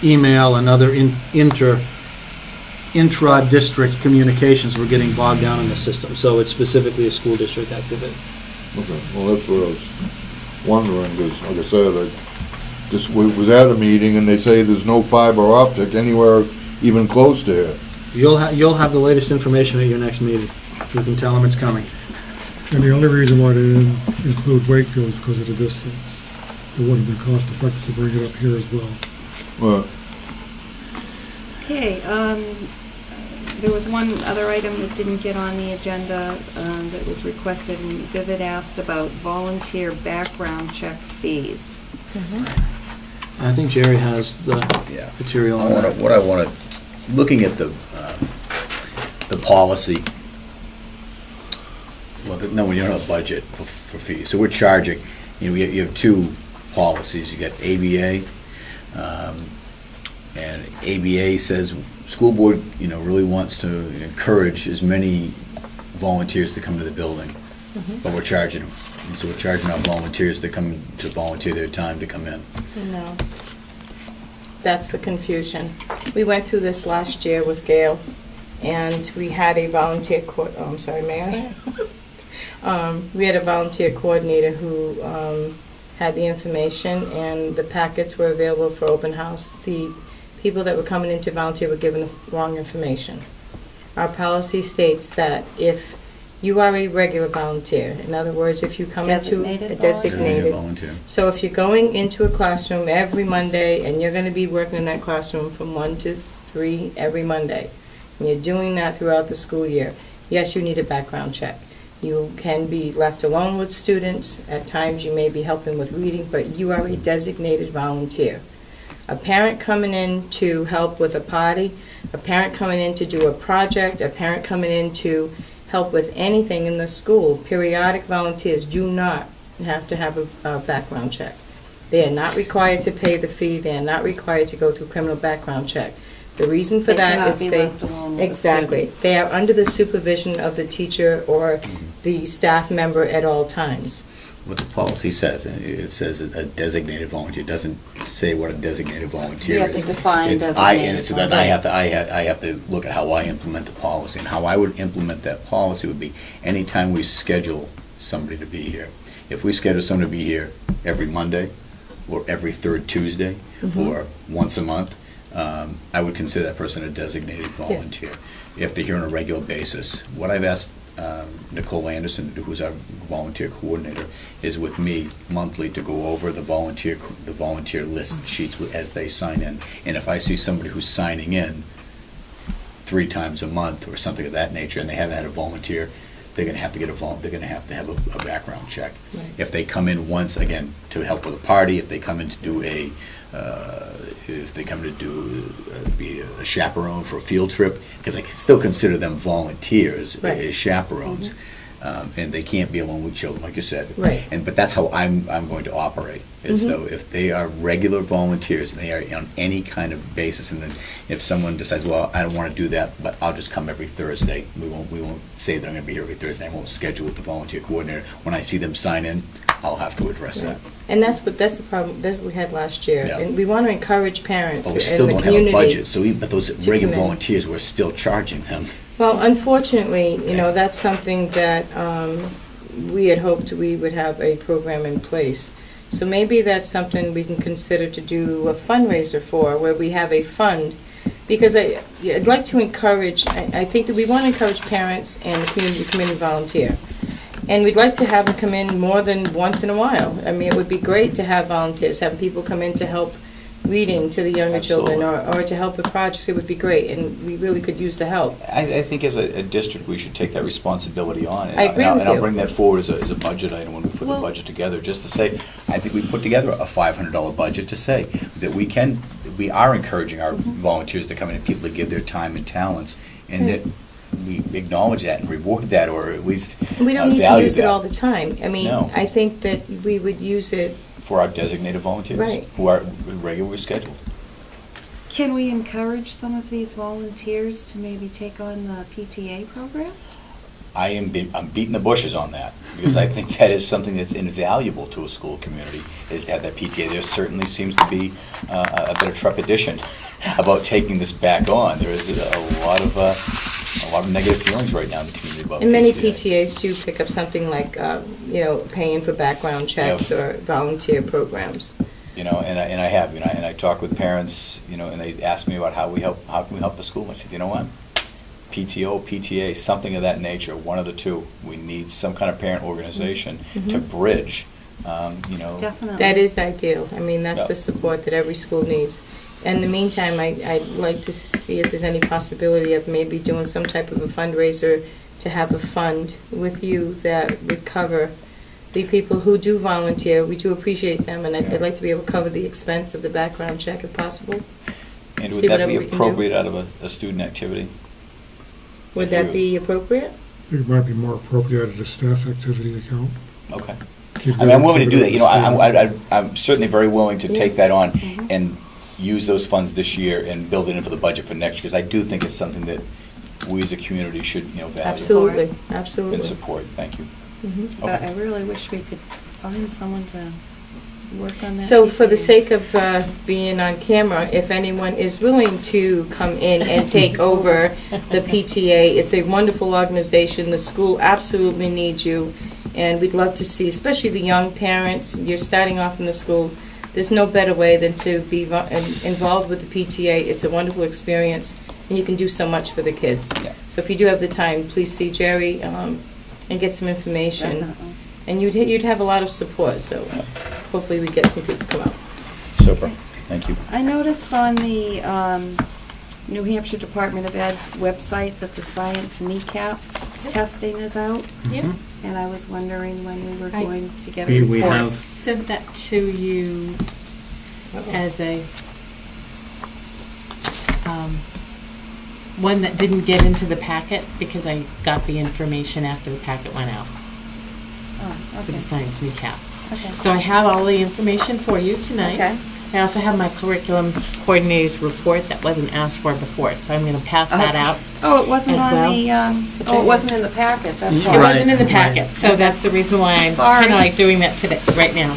email and other intra-district communications were getting bogged down in the system. So it's specifically a school district activity. Okay, well, that's what I was wondering, because like I said, I just was at a meeting and they say there's no fiber optic anywhere even close to it. You'll have the latest information at your next meeting. You can tell them it's coming. And the only reason why they didn't include Wakefield is because of the distance. It wouldn't have been cost effective to bring it up here as well. Okay, there was one other item that didn't get on the agenda that was requested, and Vivid asked about volunteer background check fees. And I think Jerry has the material on that. Looking at the policy, no, we don't have a budget for fees, so we're charging, you have two policies. You got ABA, and ABA says school board, really wants to encourage as many volunteers to come to the building, but we're charging them. And so we're charging our volunteers to come to volunteer their time to come in. No. That's the confusion. We went through this last year with Gail, and we had a volunteer I'm sorry, Mary? We had a volunteer coordinator who had the information, and the packets were available for open house. The people that were coming in to volunteer were given the wrong information. Our policy states that if You are a regular volunteer. In other words, if you come into Designated a volunteer? designated. Volunteer. So if you're going into a classroom every Monday and you're going to be working in that classroom from 1 to 3 every Monday, and you're doing that throughout the school year, yes, you need a background check. You can be left alone with students. At times you may be helping with reading, but you are a designated volunteer. A parent coming in to help with a party, a parent coming in to do a project, a parent coming in to help with anything in the school, periodic volunteers do not have to have a background check. They are not required to pay the fee. They are not required to go through criminal background check. The reason for that is exactly, they are under the supervision of the teacher or the staff member at all times. What the policy says, it says a designated volunteer. It doesn't say what a designated volunteer You have is. to define And designated so then I have to look at how I implement the policy. And how I would implement that policy would be anytime we schedule somebody to be here. If we schedule somebody to be here every Monday, or every third Tuesday, or once a month, I would consider that person a designated volunteer. If they're here on a regular basis, what I've asked Nicole Anderson, who's our volunteer coordinator, is with me monthly to go over the volunteer list sheets as they sign in. And if I see somebody who's signing in 3 times a month or something of that nature, and they haven't had a volunteer, they're going to have to get they're going to have a background check. Right. If they come in once again to help with a party, if they come in to do be a chaperone for a field trip, because I can still consider them volunteers as chaperones, and they can't be alone with children, like you said. Right. But that's how I'm going to operate. Is though if they are regular volunteers, and they are on any kind of basis, and then if someone decides, well, I don't want to do that, but I'll just come every Thursday. We won't say they're going to be here every Thursday. I won't schedule with the volunteer coordinator. When I see them sign in, I'll have to address that. And that's the problem that we had last year. Yeah. And we want to encourage parents But we and still the don't have a community. budget, but those regular come in. volunteers, we're still charging them. Well, unfortunately, that's something that we had hoped we would have a program in place. So maybe that's something we can consider to do a fundraiser for, where we have a fund. Because I'd like to encourage, I think that we want to encourage parents and the community to come in and volunteer. And we'd like to have them come in more than once in a while. I mean, it would be great to have volunteers, have people come in to help reading to the younger children, or to help with projects. It would be great, and we really could use the help. I think as a district, we should take that responsibility on. I agree with And I'll you. bring that forward as a budget item when we put the budget together, just to say, I think we put together a $500 budget to say that we are encouraging our volunteers to come in and people to give their time and talents, and that we acknowledge that and reward that, or at least We don't need to value use it that all the time. I mean, No. I think that we would use it. for our designated volunteers, Right. who are regularly scheduled. Can we encourage some of these volunteers to maybe take on the PTA program? I'm beating the bushes on that, because I think that is something that's invaluable to a school community, is to have that PTA. There certainly seems to be a bit of trepidation about taking this back on. There is a lot of negative feelings right now in the community about And many PTA. PTAs do pick up something like, paying for background checks or volunteer programs. And I talk with parents, and they ask me about how can we help the school. I said, you know what? PTO, PTA, something of that nature, one of the two. We need some kind of parent organization to bridge, Definitely. That is ideal. I mean, that's Yep. the support that every school needs. In the meantime, I'd like to see if there's any possibility of maybe doing some type of a fundraiser to have a fund with you that would cover the people who do volunteer. We do appreciate them, and I'd like to be able to cover the expense of the background check if possible. And See would that whatever be we can do. appropriate out of a student activity? Would that be appropriate? I think it might be more appropriate out of the staff activity account. Okay. Keep I'm willing to it do that. at the I'm certainly very willing to take that on Mm-hmm. and use those funds this year and build it into the budget for next year, because I do think it's something that we as a community should, value. Absolutely, And absolutely. support. Thank you. Mhm. But I really wish we could find someone to work on that. So for the PTA. sake of being on camera, if anyone is willing to come in and take over the PTA, it's a wonderful organization. The school absolutely needs you, and we'd love to see, especially the young parents, you're starting off in the school, there's no better way than to be involved with the PTA. It's a wonderful experience, and you can do so much for the kids. Yeah. So if you do have the time, please see Jerry. and get some information. Definitely. And you'd have a lot of support, so hopefully we get some people to come out. Super, thank you. I noticed on the New Hampshire Department of Ed website that the science kneecap testing is out, Yep. and I was wondering when we were I- going to get We a report. have- Sent that to you as a, one that didn't get into the packet because I got the information after the packet went out Oh, for the okay. science kneecap. Okay. So I have all the information for you tonight. Okay. I also have my curriculum coordinator's report that wasn't asked for before, so I'm going to pass that Okay. out. Oh, it wasn't As on well. the, oh, it wasn't in the packet, that's It all. Right. wasn't in the packet, so that's the reason why I'm Sorry. kind of like doing that today, right now.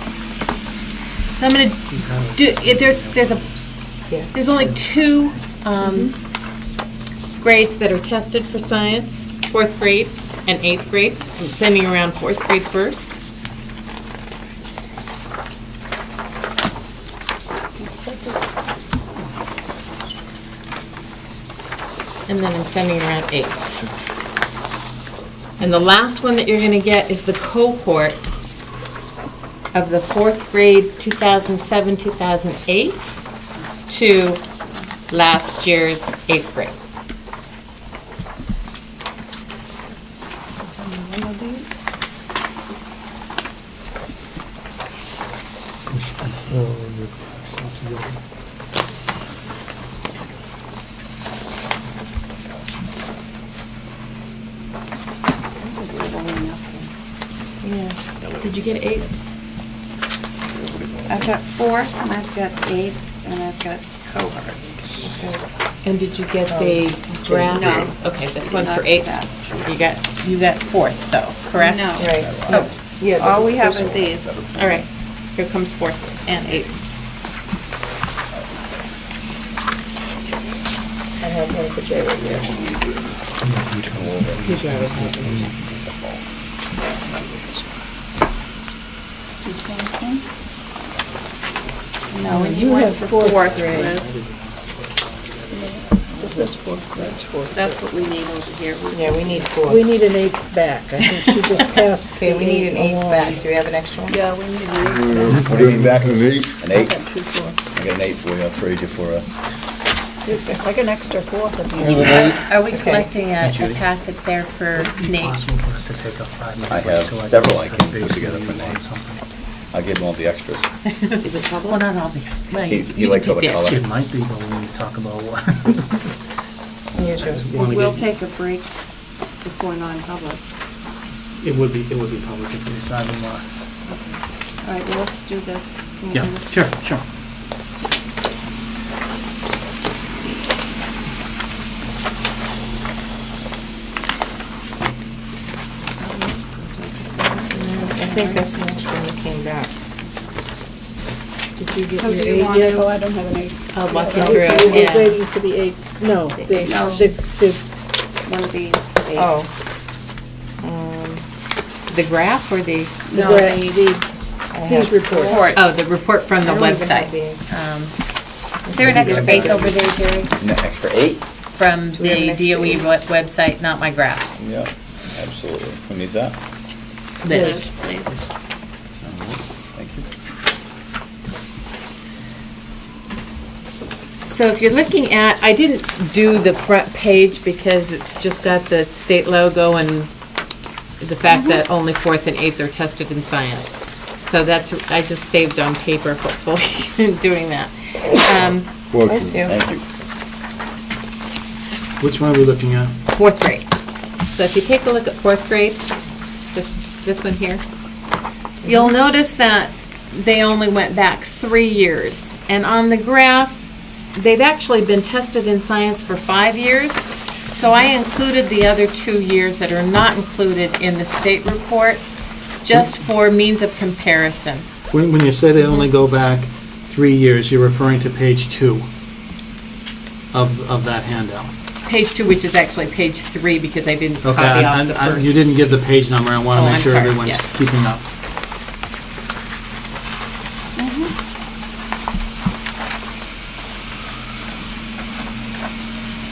So I'm going to do, there's only two grades that are tested for science, 4th grade and 8th grade. I'm sending around 4th grade first. And then I'm sending around 8th. And the last one that you're going to get is the cohort of the 4th grade 2007-2008 to last year's 8th grade. Yeah. Did you get 8? I've got 4th, and I've got 8th, and I've got cohort. And did you get the draft? No. Okay, this Did one's not for get 8th. that. You got 4th though, correct? No. Right. Oh, Yeah. All we have are these. all right. Here comes 4th and 8th. I have one for Jay right here. Here's your other one. The same thing? No, and You you went have for 4th 4th, grade. Liz. This is 4th, that's 4th. That's what we need over here. Yeah, we need 4. We need an 8th back. I think she just passed. Okay, we need an 8th along. back. Do we have an extra one? Yeah, we need an What do you need back? An 8. An I 8? got 2 4ths. I got an 8 for you, I'll trade you for a... I got an extra 4th if An you 8. Are we collecting a packet there for Nate? Possible for us to take a 5-minute I break have so several just I can touch put base together with for you on Nate. something. I'll give him all the extras. Is it public? Well, not all the, well, He- you he can likes all take the color. It might be, but when we talk about what. Here's yours. Wanna Because we'll get- take a break before non-public. It would be public if we decide on what. All right, well, let's do this. Can we Yeah, do this? sure. I think that's the extra one that came back. Did you get So your do you 8 want yet? Oh, I don't have an 8th. I'll walk you Oh, through you it, were yeah. waiting for the 8. No, No. the One of these. Oh. The graph or the? the No, grant, the- these reports. Reports. Oh, the report from the I don't even have website. Is there an extra 8th over there, Jerry? An extra 8? From Do we have an the extra DOE eight? website, not my graphs. Yeah, absolutely. Who needs that? This. Please. Thank you. So if you're looking at, I didn't do the front page because it's just got the state logo and the fact that only 4th and 8th are tested in science. So that's, I just saved on paper, hopefully, in doing that. I see. Thank you. Which one are we looking at? 4th grade. So if you take a look at 4th grade, this one here, you'll notice that they only went back 3 years. And on the graph, they've actually been tested in science for 5 years. So I included the other 2 years that are not included in the state report, just for means of comparison. When you say they only go back 3 years, you're referring to page 2 of that handout. Page 2, which is actually page 3, because I didn't Okay, copy off the first. you didn't give the page number, I want Oh, to make I'm sure sorry, everyone's yes. keeping up.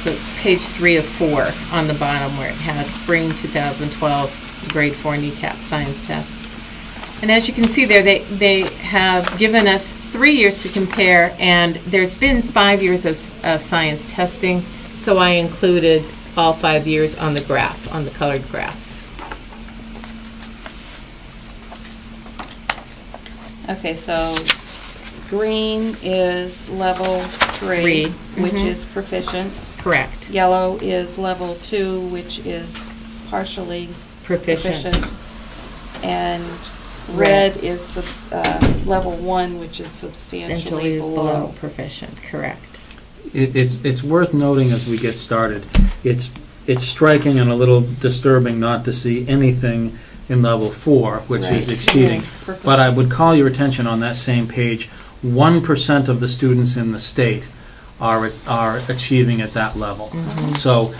So it's page 3 of 4 on the bottom where it has spring 2012, grade 4 kneecap science test. And as you can see there, they have given us 3 years to compare, and there's been 5 years of science testing, so I included all 5 years on the graph, on the colored graph. Okay, so green is level 3, which is proficient. Correct. Yellow is level 2, which is partially proficient. And red is level 1, which is substantially below. Proficient, correct. It's worth noting as we get started, it's striking and a little disturbing not to see anything in level 4, which is exceeding. But I would call your attention on that same page, 1% of the students in the state are achieving at that level. So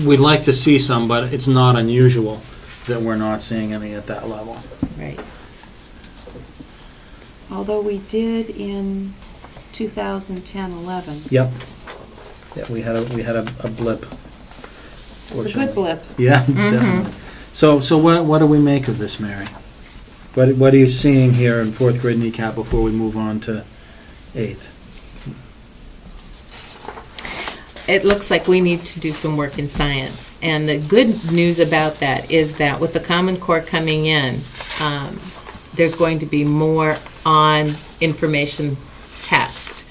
we'd like to see some, but it's not unusual that we're not seeing any at that level. Right. Although we did in 2010-11. Yep. Yeah, we had a blip. It's a good blip. Yeah, definitely. So what do we make of this, Mary? What are you seeing here in 4th grade kneecap before we move on to 8th? It looks like we need to do some work in science. And the good news about that is that with the Common Core coming in, there's going to be more on information text.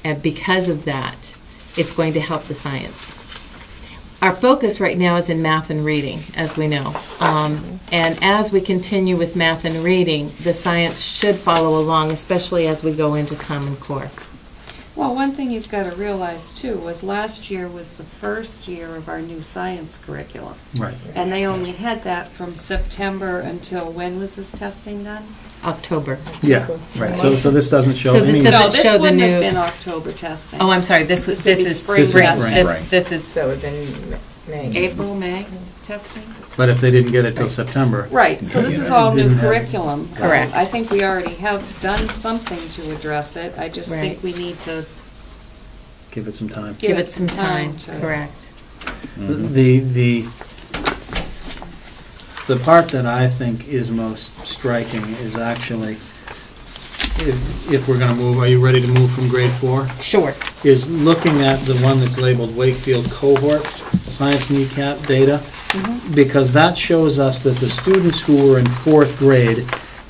And because of that, it's going to help the science. Our focus right now is in math and reading, as we know. And as we continue with math and reading, the science should follow along, especially as we go into Common Core. Well, one thing you've got to realize, too, was last year was the first year of our new science curriculum. Right. And they only had that from September until when was this testing done? October. Yeah, right. So this doesn't show So this any... doesn't No, this show the wouldn't new... have been October testing. Oh, I'm sorry. This would be is spring spring. testing. This is So it would have been May. April, May testing? But if they didn't get it till September... Right, so this is all new curriculum. Correct. I think we already have done something to address it. I just think we need to Give it some time. give it some time. to- Correct. The part that I think is most striking is actually, if we're going to move, are you ready to move from grade 4? Sure. Is looking at the one that's labeled Wakefield cohort, science kneecap data, because that shows us that the students who were in 4th grade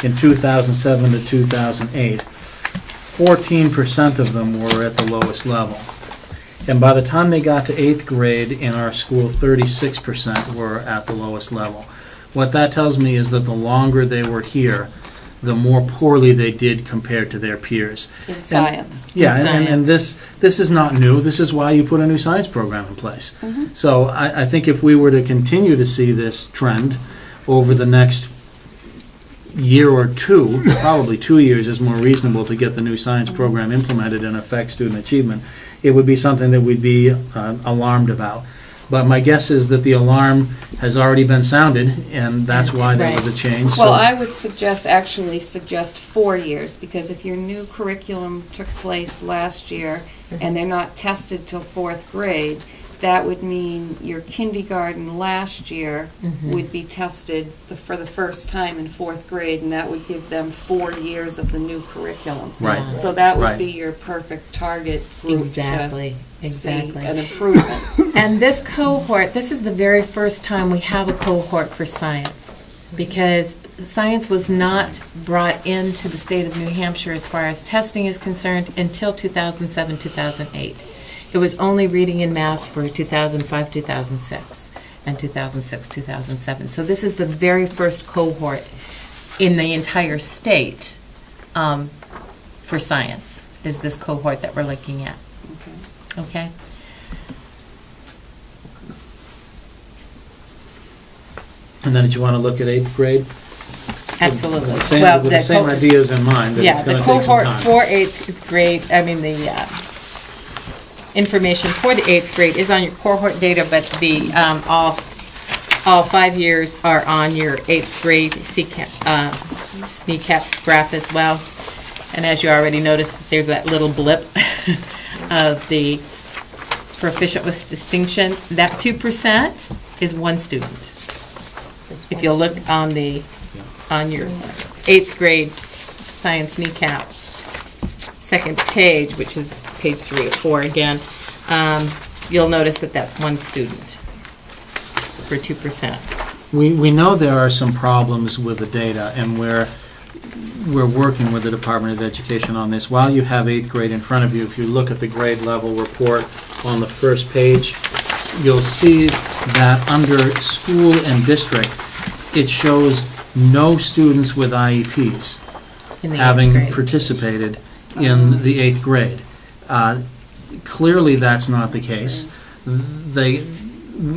in 2007 to 2008, 14% of them were at the lowest level. And by the time they got to 8th grade in our school, 36% were at the lowest level. What that tells me is that the longer they were here, the more poorly they did compared to their peers. In science. Yeah, In and this is not new. This is why you put a new science program in place. So I think if we were to continue to see this trend over the next year or two, probably 2 years is more reasonable to get the new science program implemented and affect student achievement, it would be something that we'd be alarmed about. But my guess is that the alarm has already been sounded, and that's why there was a change. Well, I would actually suggest 4 years, because if your new curriculum took place last year and they're not tested till 4th grade, that would mean your kindergarten last year would be tested for the first time in 4th grade, and that would give them 4 years of the new curriculum. Right. So that would be your perfect target group Exactly. to see an improvement. And this cohort, this is the very first time we have a cohort for science, because science was not brought into the state of New Hampshire as far as testing is concerned until 2007, 2008. It was only reading and math for 2005, 2006, and 2006, 2007. So this is the very first cohort in the entire state for science, is this cohort that we're looking at. Okay? And then did you want to look at 8th grade? Absolutely. With the same ideas in mind, that it's going to take some cohort time. for 8th grade, the information for the 8th grade is on your cohort data, but the all 5 years are on your 8th grade kneecap graph as well. And as you already noticed, there's that little blip of the proficient with distinction. That 2% is one student. If you'll look on your 8th grade science kneecap, second page, which is page 3 of 4 again, you'll notice that that's 1 student for 2%. We know there are some problems with the data, and we're working with the Department of Education on this. While you have 8th grade in front of you, if you look at the grade level report on the first page, you'll see that under school and district, it shows no students with IEPs In the 8th having grade. participated in the 8th grade. Clearly, that's not the case.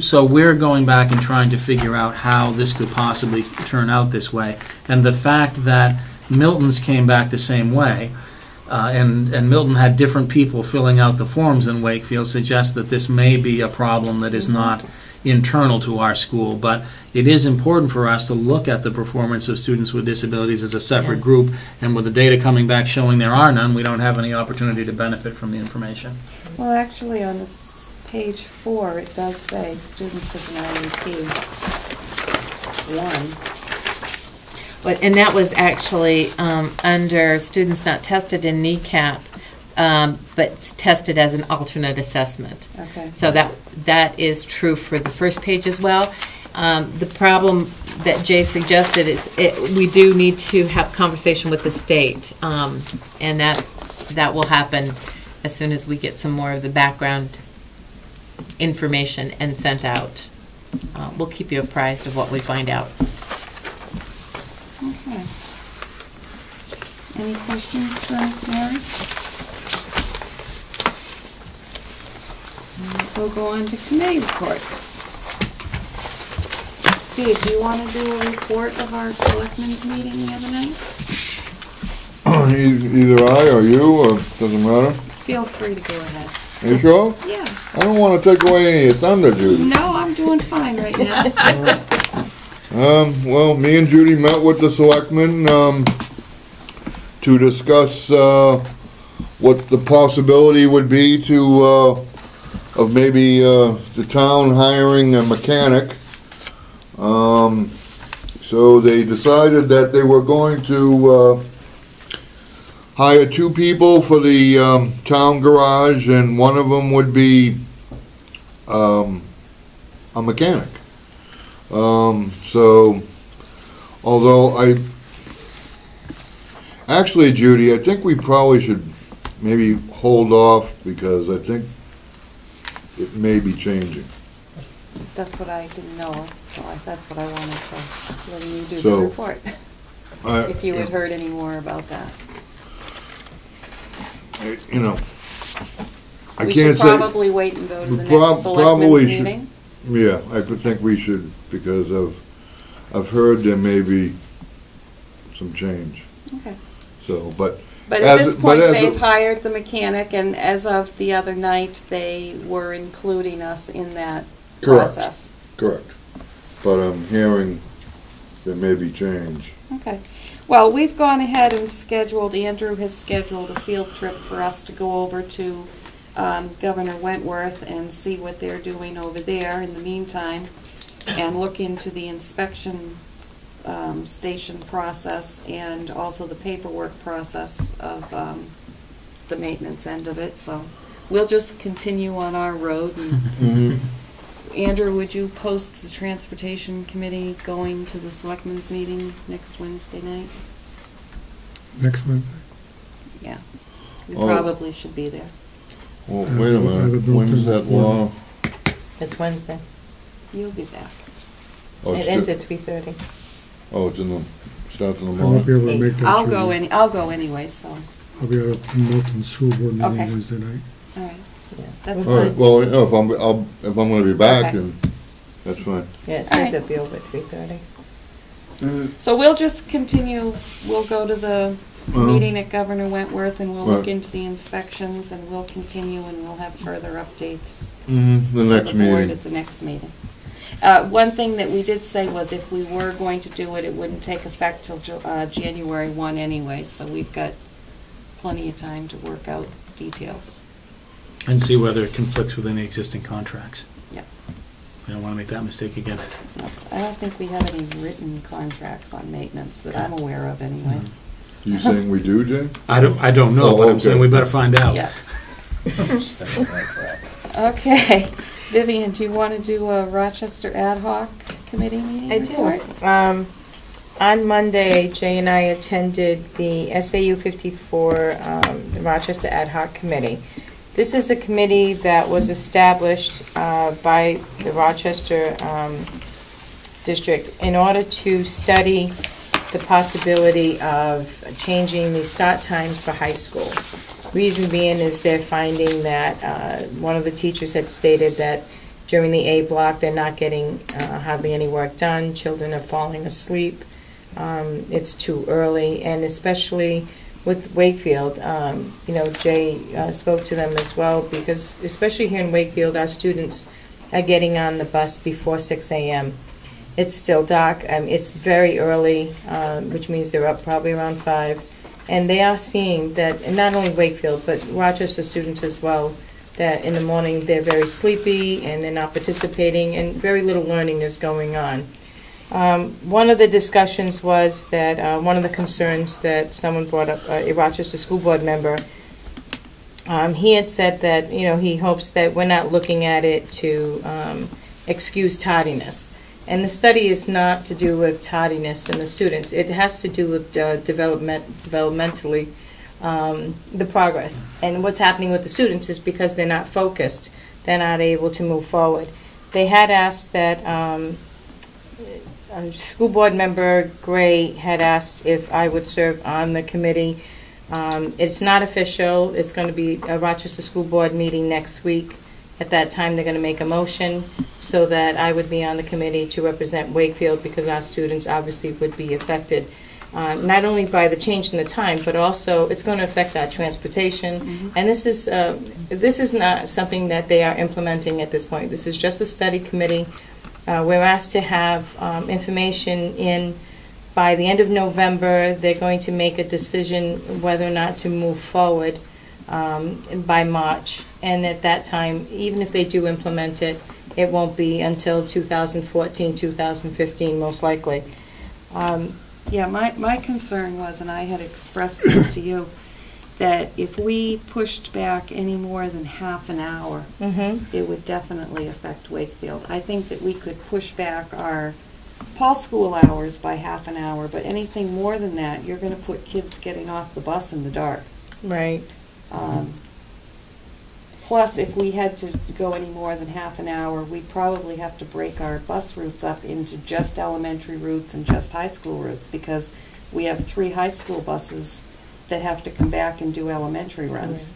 So we're going back and trying to figure out how this could possibly turn out this way. And the fact that Milton's came back the same way, and Milton had different people filling out the forms in Wakefield, suggests that this may be a problem that is not internal to our school. But it is important for us to look at the performance of students with disabilities as a separate Yes. group, and with the data coming back showing there are none, we don't have any opportunity to benefit from the information. Well, actually, on this page 4, it does say students with an IEP, 1. And that was actually under students not tested in kneecap, but tested as an alternate assessment. Okay. So that is true for the first page as well. The problem that Jay suggested is we do need to have conversation with the state, and that will happen as soon as we get some more of the background information and sent out. We'll keep you apprised of what we find out. Okay. Any questions for Mary? We'll go on to committee reports. Steve, do you want to do a report of our selectmen's meeting the other night? Either I or you, or doesn't matter. Feel free to go ahead. You sure? Yeah. I don't want to take away any of your thunder, Judy. No, I'm doing fine right now. Well, me and Judy met with the selectmen, to discuss, what the possibility would be of maybe, the town hiring a mechanic. So they decided that they were going to, hire 2 people for the, town garage, and one of them would be, a mechanic. So, although actually, Judy, I think we probably should maybe hold off, because I think it may be changing. That's what I didn't know, so that's what I wanted to let you do So, the report. If you had heard any more about that. You know, I We can't should say. probably wait and go to the next Probably selectmen's should. meeting. Yeah, I could think we should, because I've heard there may be some change. Okay. So, but. But at this point, as a- they've hired the mechanic, and as of the other night, they were including us in that Correct. process. Correct. But I'm hearing there may be change. Okay. Well, we've gone ahead and scheduled, Andrew has scheduled a field trip for us to go over to Governor Wentworth and see what they're doing over there in the meantime, and look into the inspection station process, and also the paperwork process of the maintenance end of it. So we'll just continue on our road. And Andrew, would you post the transportation committee going to the selectmen's meeting next Wednesday night? Next Wednesday? Yeah. We Oh. probably should be there. Well, wait a I have minute, it built when's in that before. law? It's Wednesday. You'll be back. Oh, It it's ends ju- at 3:30. Oh, it's in the, starts in the I won't be morning? able to make that. I'll go Judy. I'll go anyway, so, I'll be at a Milton School Board meeting Okay. Wednesday night. all right. Yeah. That's All right, fine. well, you know, if I'm gonna be back, Okay. then that's fine. Yeah, it All says right. it'll be over at 3:30. So we'll just continue, we'll go to the Uh-huh. meeting at Governor Wentworth, and we'll look Right. into the inspections, and we'll continue, and we'll have further updates The for next the board meeting. at the next meeting. One thing that we did say was if we were going to do it, it wouldn't take effect till January 1 anyway, so we've got plenty of time to work out details. And see whether it conflicts with any existing contracts. Yep. I don't want to make that mistake again. I don't think we have any written contracts on maintenance that I'm aware of anyway. You saying we do, Jay? I don't know, Oh, but I'm saying okay. we better find out. Yeah. Stuff like that crap. Okay. Vivian, do you want to do a Rochester ad hoc committee meeting I report? do. On Monday, Jay and I attended the SAU 54 Rochester Ad Hoc Committee. This is a committee that was established by the Rochester district in order to study the possibility of changing the start times for high school. Reason being is they're finding that one of the teachers had stated that during the A block, they're not getting hardly any work done. Children are falling asleep. It's too early, and especially with Wakefield, Jay spoke to them as well, because especially here in Wakefield, our students are getting on the bus before 6 a.m. It's still dark. It's very early, which means they're up probably around 5. And they are seeing that, and not only Wakefield, but Rochester students as well, that in the morning they're very sleepy and they're not participating, and very little learning is going on. One of the discussions was that one of the concerns that someone brought up, a Rochester school board member, he had said that, he hopes that we're not looking at it to excuse tardiness. And the study is not to do with tardiness in the students. It has to do with developmentally the progress. And what's happening with the students is because they're not focused, they're not able to move forward. They had asked that, school board member Gray had asked if I would serve on the committee. It's not official. It's going to be a Rochester School Board meeting next week. At that time, they're going to make a motion so that I would be on the committee to represent Wakefield, because our students obviously would be affected, not only by the change in the time, but also it's going to affect our transportation. Mm-hmm. And this is not something that they are implementing at this point. This is just a study committee. We're asked to have information in by the end of November. They're going to make a decision whether or not to move forward by March. And at that time, even if they do implement it, it won't be until 2014, 2015, most likely. Yeah, my concern was, and I had expressed this to you, that if we pushed back any more than half an hour, it would definitely affect Wakefield. I think that we could push back our Paul school hours by half an hour, but anything more than that, you're going to put kids getting off the bus in the dark. Right. Plus, if we had to go any more than half an hour, we'd probably have to break our bus routes up into just elementary routes and just high school routes, because we have 3 high school buses that have to come back and do elementary runs.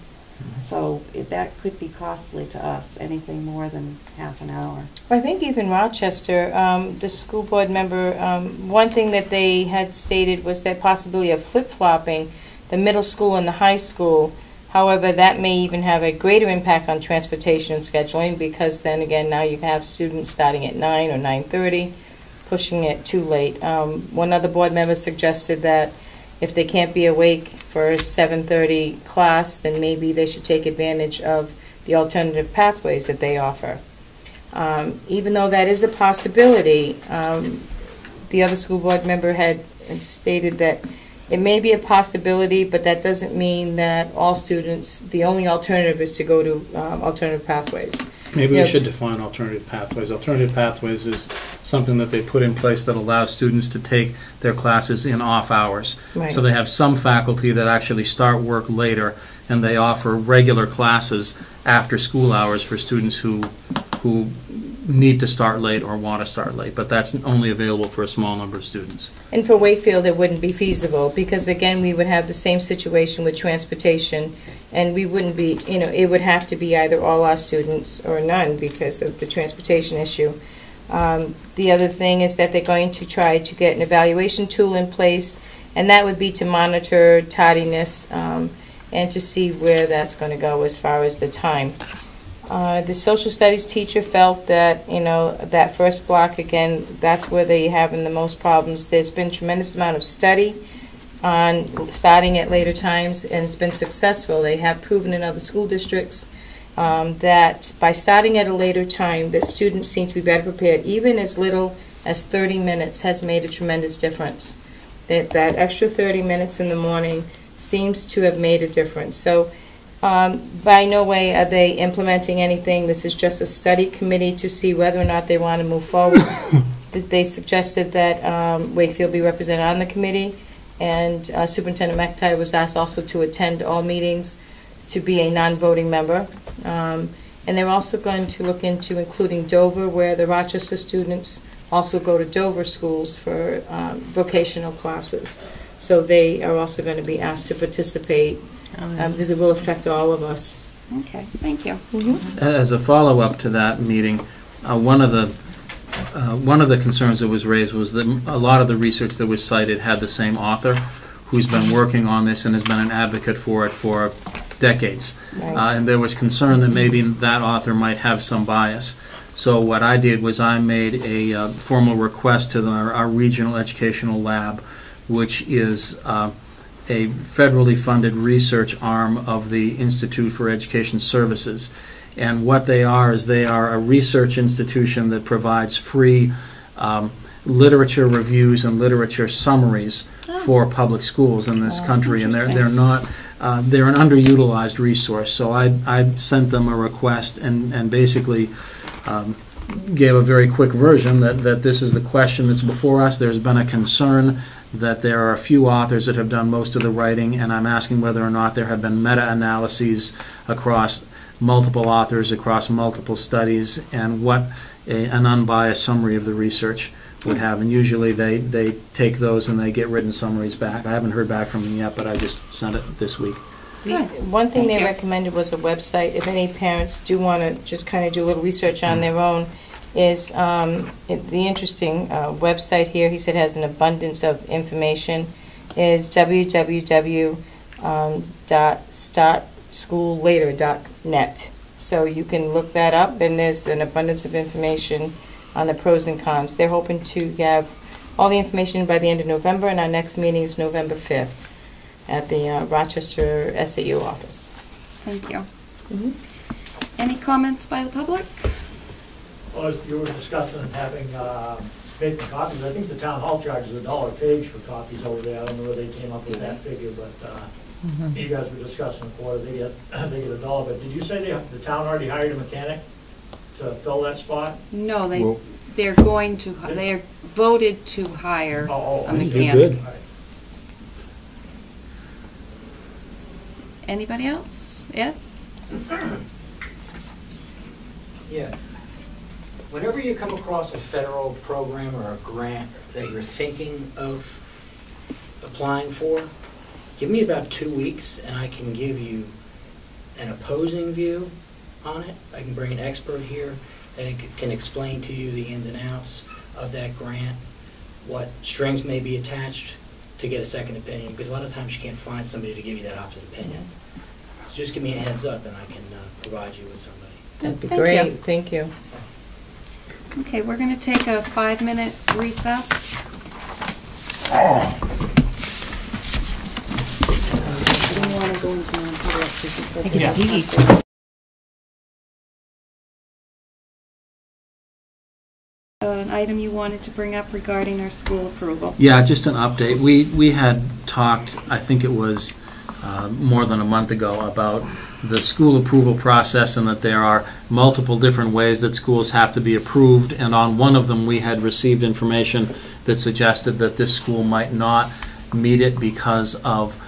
So that could be costly to us, anything more than half an hour. I think even Rochester, the school board member, one thing that they had stated was that possibility of flip-flopping the middle school and the high school. However, that may even have a greater impact on transportation and scheduling, because then again, now you have students starting at 9 or 9:30, pushing it too late. One other board member suggested that if they can't be awake for a 7:30 class, then maybe they should take advantage of the alternative pathways that they offer. Even though that is a possibility, the other school board member had stated that it may be a possibility, but that doesn't mean that all students, the only alternative is to go to alternative pathways. Maybe we should define alternative pathways. Alternative pathways is something that they put in place that allows students to take their classes in off hours. Right. So they have some faculty that actually start work later, and they offer regular classes after school hours for students who need to start late or want to start late, but that's only available for a small number of students. And for Wakefield, it wouldn't be feasible, because again, we would have the same situation with transportation, and we wouldn't be, it would have to be either all our students or none because of the transportation issue. The other thing is that they're going to try to get an evaluation tool in place, and that would be to monitor tardiness and to see where that's going to go as far as the time. The social studies teacher felt that, that first block, again, that's where they're having the most problems. There's been tremendous amount of study on starting at later times, and it's been successful. They have proven in other school districts, that by starting at a later time, that students seem to be better prepared. Even as little as 30 minutes has made a tremendous difference. That extra 30 minutes in the morning seems to have made a difference. So by no way are they implementing anything. This is just a study committee to see whether or not they want to move forward. They suggested that Wakefield be represented on the committee, and Superintendent McIntyre was asked also to attend all meetings, to be a non-voting member. And they're also going to look into including Dover, where the Rochester students also go to Dover schools for vocational classes. So they are also going to be asked to participate because it will affect all of us. Okay, thank you. As a follow-up to that meeting, one of the concerns that was raised was that a lot of the research that was cited had the same author who's been working on this and has been an advocate for it for decades. Right. And there was concern that maybe that author might have some bias. So what I did was I made a formal request to our regional educational lab, which is a federally funded research arm of the Institute for Education Services. And what they are is they are a research institution that provides free literature reviews and literature summaries for public schools in this country. And they're not they're an underutilized resource. So I sent them a request and basically gave a very quick version that this is the question that's before us. There's been a concern that there are a few authors that have done most of the writing, and I'm asking whether or not there have been meta-analyses across multiple authors, across multiple studies, and what an unbiased summary of the research would have. And usually they take those and they get written summaries back. I haven't heard back from them yet, but I just sent it this week. One thing they recommended was a website. If any parents do want to just kind of do a little research on their own, is the interesting website here, he said has an abundance of information, is www.startschoollater.net. So you can look that up, and there's an abundance of information on the pros and cons. They're hoping to have all the information by the end of November, and our next meeting is November 5th at the Rochester SAU office. Thank you. Any comments by the public? Well, as you were discussing having making copies, I think the town hall charges $1 a page for copies over there. I don't know where they came up with that figure, but you guys were discussing before, they get $1. But did you say the town already hired a mechanic to fill that spot? No, they're going to. They are voted to hire a mechanic. Anybody else? Ed? Yeah. Whenever you come across a federal program or a grant that you're thinking of applying for, give me about 2 weeks and I can give you an opposing view on it. I can bring an expert here that can explain to you the ins and outs of that grant, what strings may be attached to get a second opinion, because a lot of times you can't find somebody to give you that opposite opinion. So just give me a heads up and I can provide you with somebody. That'd be great. Thank you. Okay, we're going to take a 5-minute recess. Do you want to go into non-public? An item you wanted to bring up regarding our school approval. Yeah, just an update. We had talked, I think it was more than a month ago, about the school approval process and that there are multiple different ways that schools have to be approved, and on one of them we had received information that suggested that this school might not meet it because of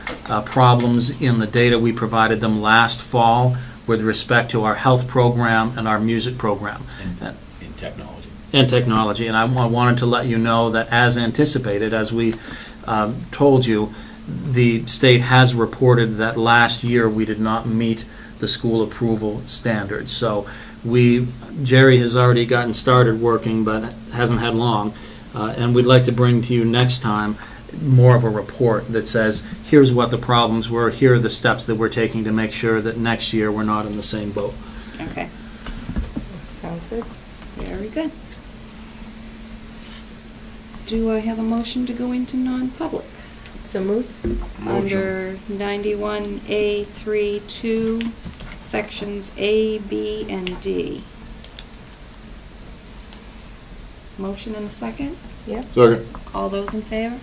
problems in the data we provided them last fall with respect to our health program and our music program. In technology. And technology. And I wanted to let you know that, as anticipated, as we told you, the state has reported that last year we did not meet the school approval standards. So Jerry has already gotten started working, but hasn't had long, and we'd like to bring to you next time more of a report that says, here's what the problems were, here are the steps that we're taking to make sure that next year we're not in the same boat. Okay. Sounds good. Very good. Do I have a motion to go into non-public? So moved. Under 91A32, sections A, B, and D. Motion and a second? Second, All those in favor?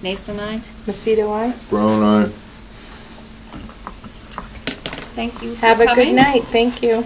Nason, aye. Macedo, aye. Brown eye. Thank you for Have a good coming. night, thank you.